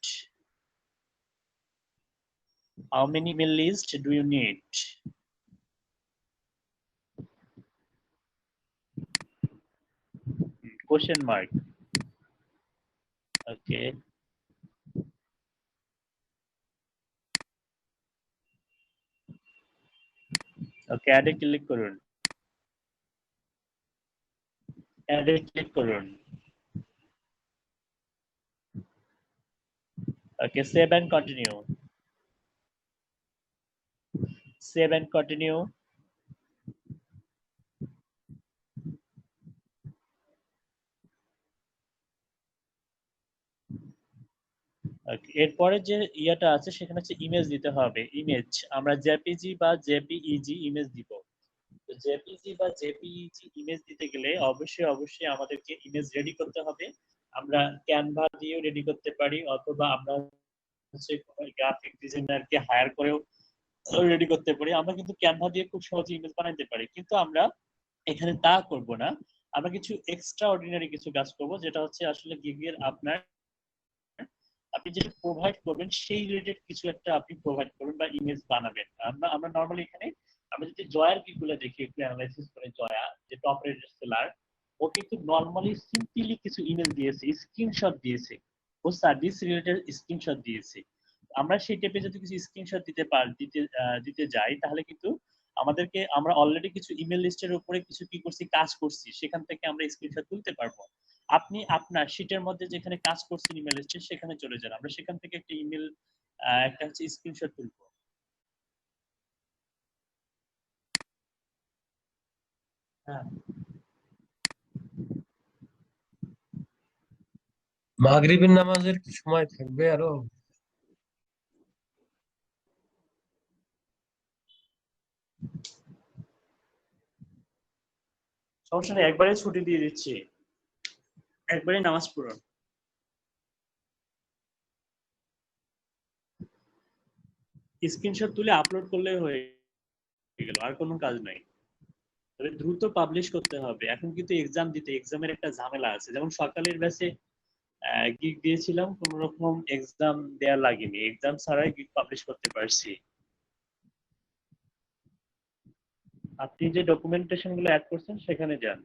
how many email list do you need. Question mark. Okay. Okay, add click করুন। Add click করুন। Okay, save and continue. Save and continue. Okay, এরপরে যে ইয়াটা আছে সেখানে হচ্ছে ইমেজ দিতে হবে। ইমেজ আমরা জেপিজি বা জেপিইজি ইমেজ দিব। তো জেপিজি বা জেপিইজি ইমেজ দিতে গেলে অবশ্যই আমাদেরকে ইমেজ রেডি করতে হবে। আমরা ক্যানভা দিয়েও রেডি করতে পারি, অথবা আমরা হচ্ছে কোনো গ্রাফিক ডিজাইনারকে হায়ার করেও রেডি করতে পারি। আমরা কিন্তু ক্যানভা দিয়ে খুব সহজে ইমেজ বানাতে পারি, কিন্তু আমরা এখানে তা করব না। আমরা কিছু এক্সট্রা অর্ডিনারি কিছু কাজ করব, যেটা হচ্ছে আসলে গিগের আপনি যেটা প্রোভাইড করবেন সেই রিলেটেড কিছু একটা আপনি প্রোভাইড করবেন বা ইমেজ বানাবেন। আমরা নরমালি এখানে আমরা যদি জয়ার গিগুলো দেখি, একটু অ্যানালাইসিস করে, জয়া যে টপ রেটেড সেলার, ও কিন্তু নরমালি সিম্পলি কিছু ইমেজ দিয়েছে, স্ক্রিনশট দিয়েছে। ও সার্ভিস রিলেটেড স্ক্রিনশট দিয়েছে। আমরা সেই টাইপের যদি কিছু স্ক্রিনশট দিতে যাই তাহলে কিন্তু আমাদেরকে আমরা অলরেডি কিছু ইমেল লিস্টের উপরে কিছু কি করছি কাজ করছি সেখান থেকে আমরা স্ক্রিনশট তুলতে পারবো। আপনি আপনার শীটের মধ্যে যেখানে কাজ করছেন ইমেল লিস্টে সেখানে চলে যান, আমরা সেখান থেকে একটা ইমেল একটা হচ্ছে স্ক্রিনশট তুলবো। হ্যাঁ মাগরিবের নামাজের কি সময় থাকবে আরো? সমস্যা নেই, একবারে ছুটি দিয়ে দিচ্ছি, একবারে নামাজ পড়ুন। স্ক্রিনশট তুলে আপলোড করলে হয়ে গেল, আর কোনো কাজ নাই। তবে দ্রুত পাবলিশ করতে হবে, এখন কিন্তু এক্সামের একটা ঝামেলা আছে। যেমন সকালের ব্যাচে গিগ দিয়েছিলাম, কোন রকম এক্সাম দেয়া লাগেনি, এক্সাম ছাড়াই গিগ পাবলিশ করতে পারছি। আপনি যে ডকুমেন্টেশন গুলো অ্যাড করছেন সেখানে যান।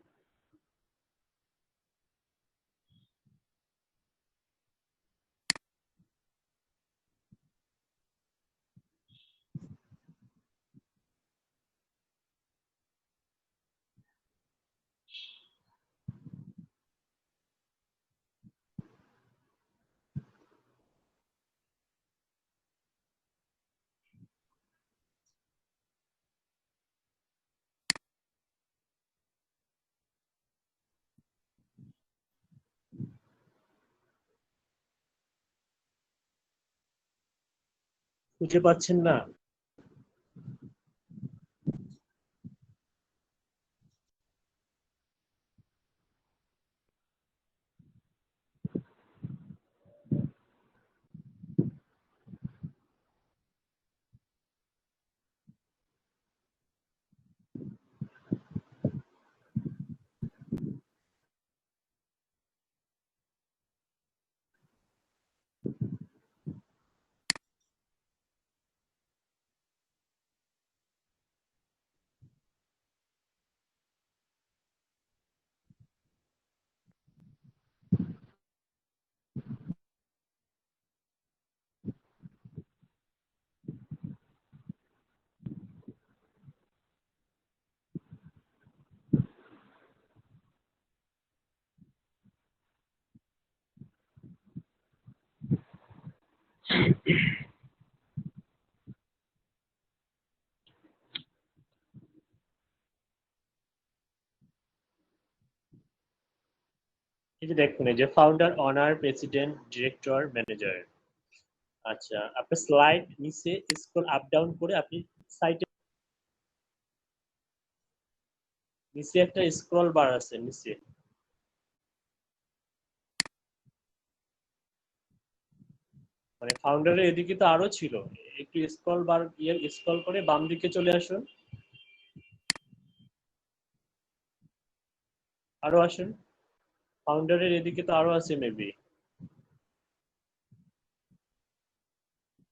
খুঁজে পাচ্ছেন না? এই যে দেখুন, এই যে founder, honour, president, director, manager. আচ্ছা, আপনার স্লাইড নিচে স্ক্রল আপ ডাউন করে আপনি সাইটে নিচে একটা স্ক্রল বার আছে নিচে, মানে ফাউন্ডারের এদিকে তো আরো ছিল, একটু স্ক্রল বার স্ক্রল করে বাম দিকে চলে আসুন, আরো আসুন। ফাউন্ডারের এদিকে তো আরো আছে মেবি,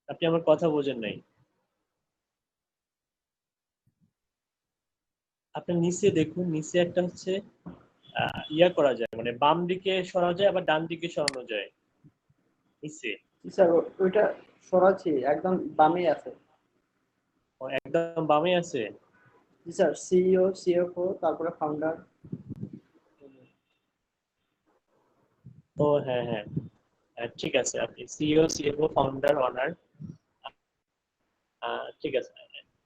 আপনি আমার কথা বোঝেন নাই। আপনি নিচে দেখুন, নিচে একটা হচ্ছে ইয়া করা যায়, মানে বাম দিকে সরা যায় আবার ডান দিকে সরানো যায় নিচে। স্যার ওইটা সরাচ্ছি, একদম বামে আছে। একদম বামে আছে? জি স্যার, সিইও, সিএফও, তারপরে ফাউন্ডার। ও হ্যাঁ হ্যাঁ, ঠিক আছে, আপনি সিইও, সিএফও, ফাউন্ডার, অনার, ঠিক আছে।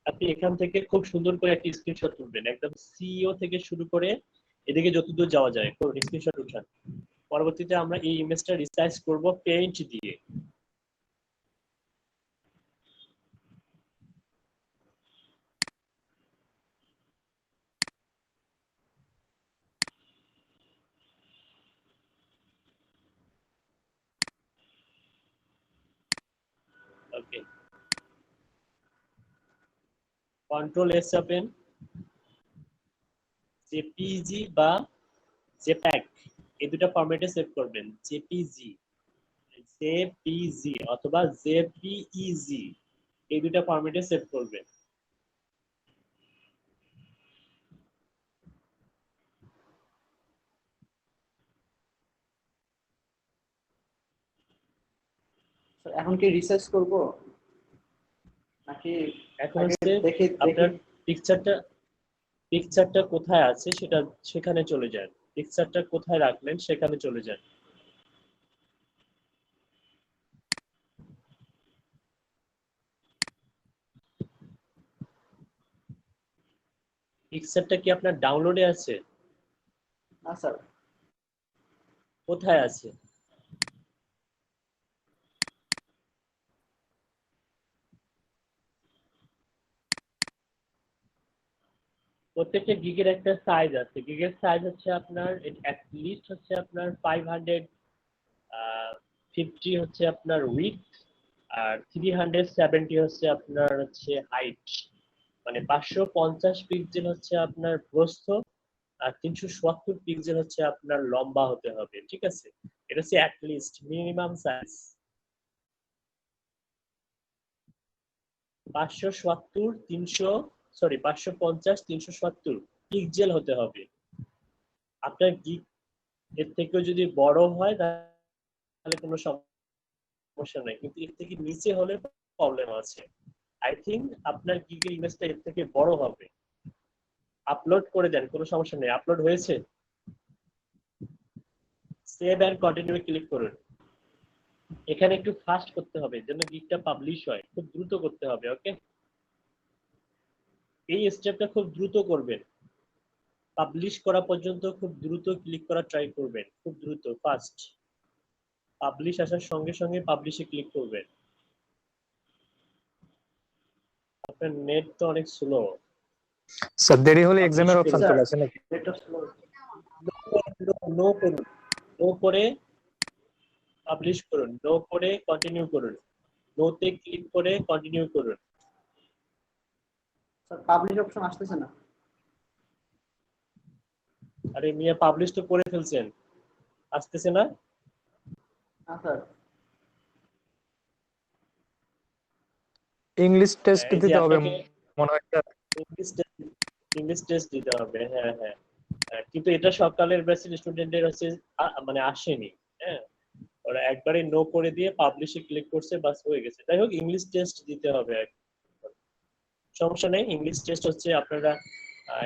আপনি এখান থেকে খুব সুন্দর করে একটা স্ক্রিনশট তুলবেন, একদম সিইও থেকে শুরু করে এদিকে যতদূর যাওয়া যায় স্ক্রিনশট উঠান। পরবর্তীতে আমরা এই ইমেজটা রিসাইজ করব পেইন্ট দিয়ে। ওকে, কন্ট্রোল এস চাপেন, জেপিজি বা জেপ্যাগ এই দুটো ফরম্যাটে সেভ করবেন। জেপিজি অথবা জেপিইজি এই দুটো ফরম্যাটে সেভ করবেন। এখন কি রিসার্চ করব নাকি এখন আগে হচ্ছে দেখে আপনার পিকচারটা কোথায় আছে সেখানে চলে যান। পিকচারটা কোথায় রাখলেন সেখানে চলে যান। পিকচারটা কি আপনার ডাউনলোডে আছে? না স্যার। কোথায় আছে? প্রত্যেকটা গিগের একটা সাইজ আছে। গিগের সাইজ হচ্ছে আপনার at least হচ্ছে আপনার 550 হচ্ছে আপনার উইডথ আর 370 হচ্ছে আপনার হচ্ছে হাইট, মানে 550 পিক্সেল হচ্ছে আপনার প্রস্থ আর 370 পিক্সেল হচ্ছে আপনার লম্বা হতে হবে, ঠিক আছে? এটা হচ্ছে at least minimum size. 550 370 pixel হতে হবে। আপনার গিগ এর থেকেও যদি বড় হয় তাহলে কোনো সমস্যা নাই, কিন্তু এর থেকে নিচে হলে প্রবলেম আছে। আই থিংক আপনার গিগের ইমেজটা এর থেকে বড় হবে। আপলোড করে দেন, কোনো সমস্যা নেই। আপলোড হয়েছে, সেভ এন্ড কন্টিনিউ ক্লিক করুন। এখানে একটু ফাস্ট করতে হবে যেন গিগটা পাবলিশ হয়, খুব দ্রুত করতে হবে। ওকে, এই স্টেপটা খুব দ্রুত করবেন। পাবলিশ করা পর্যন্ত খুব দ্রুত ক্লিক করা ট্রাই করবেন, খুব দ্রুত, ফাস্ট। পাবলিশ আসার সঙ্গে সঙ্গে পাবলিশে ক্লিক করবেন। আপনার নেট তো অনেক স্লো স্যার। দেরি হলে এক্সামের অপশন চলে আসে নাকি? এটা স্লো। নো করুন, নো করে পাবলিশ করুন, নো করে কন্টিনিউ করুন, নোতে ক্লিক করে কন্টিনিউ করুন। স্যার পাবলিশ অপশন আসতেছে না। আরে মিয়া, পাবলিশ তো করে ফেলছেন, আসতেছে না? না স্যার। ইংলিশ টেস্ট এই যে দিতে হবে আপনাকে মনে হয় স্যার। ইংলিশ টেস্ট দিতে হবে, হ্যাঁ হ্যাঁ। কিন্তু এটা সকালের ব্যাচের স্টুডেন্টদের হচ্ছে মানে আসেনি। হ্যাঁ, ওরা একবারে নো করে দিয়ে পাবলিশে ক্লিক করছে, বাস হয়ে গেছে। যাই হোক, ইংলিশ টেস্ট দিতে হবে, সমস্যা নেই। ইংলিশ টেস্ট হচ্ছে আপনারা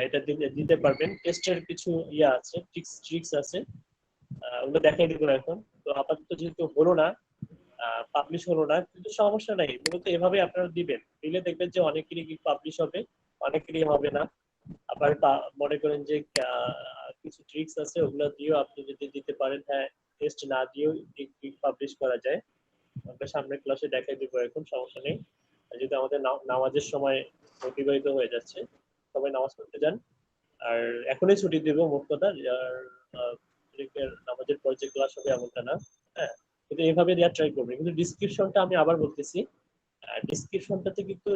এটা দিতে পারবেন। টেস্টের কিছু ইয়া আছে, ট্রিক্স আছে, ওগুলো দেখাই দিব এখন। তো আপাতত যেহেতু হলো না, পাবলিশ হলো না, কিন্তু সমস্যা নাই। মূলত এভাবে আপনারা দিবেন, দিলে দেখবেন যে অনেকেরই পাবলিশ হবে, অনেকেরই হবে না। আবার মনে করেন যে কিছু ট্রিক্স আছে, ওগুলো দিয়েও আপনি যদি দিতে পারেন, হ্যাঁ, টেস্ট না দিয়েও পাবলিশ করা যায়। আমরা সামনের ক্লাসে দেখাই দিব এখন, সমস্যা নেই। যদি আমাদের নামাজের সময় অতিবাহিত হয়ে যাচ্ছে, সবাই নামাজ পড়তে যান। আর এখনই ছুটি দিব মোট কথা, আর নামাজের পর যে ক্লাস হবে এমনটা না। হ্যাঁ, কিন্তু এইভাবে দেওয়ার ট্রাই করবেন। কিন্তু ডিসক্রিপশনটা আমি আবার বলতেছি, ডিসক্রিপশনটাতে কিন্তু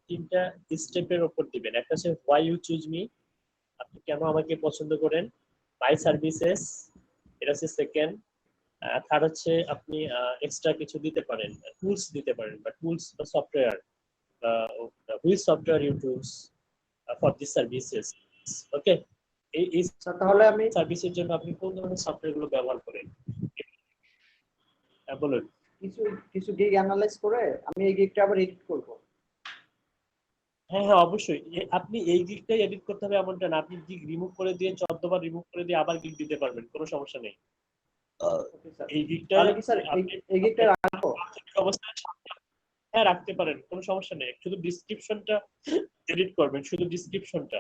3টা স্টেপের উপর দিবেন। একটা হচ্ছে হোয়াই ইউ চুজ মি, আপনি কেন আমাকে পছন্দ করেন। মাই সার্ভিসেস, এটা হচ্ছে সেকেন্ড। থার্ড হচ্ছে আপনি এক্সট্রা কিছু দিতে পারেন, টুলস দিতে পারেন, বা টুলস বা software, which software you choose for this services. Okay, এই তাহলে আমি সার্ভিসের জন্য আপনি কোন ধরনের সফটওয়্যার গুলো ব্যবহার করেন বলুন। কিছু গিগ অ্যানালাইজ করে আমি এই গিগটা আবার এডিট করব। হ্যাঁ হ্যাঁ, অবশ্যই। আপনি এই গিগটাই এডিট করতে হবে এমনটা না, আপনি গিগ রিমুভ করে দিয়ে 14 বার রিমুভ করে দিয়ে আবার গিগ দিতে পারবেন, কোনো সমস্যা নেই। এই গিগটা তাহলে কি স্যার এই গিগটা রাখবো? অবস্থায় হ্যাঁ রাখতে পারেন, কোনো সমস্যা নেই। শুধু ডিসক্রিপশনটা এডিট করবেন, শুধু ডিসক্রিপশনটা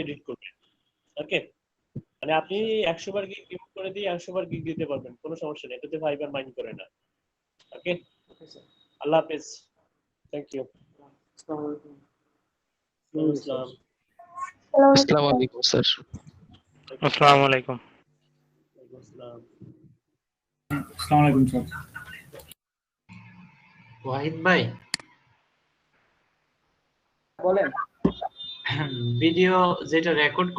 এডিট করবেন। ওকে, মানে আপনি 100 বার গিগ রিমুভ করে দিয়ে 100 বার গিগ দিতে পারবেন, কোনো সমস্যা নেই। এটাতে ভাইবার মাইন্ড করে না। ওকে, আল্লাহ হাফেজ, থ্যাংক ইউ। আসসালামু আলাইকুম স্যার। আসসালামু আলাইকুম। আসসালামু আলাইকুম স্যার। ওয়াহিদ ভাই বলেন। ভিডিও যেটা রেকর্ড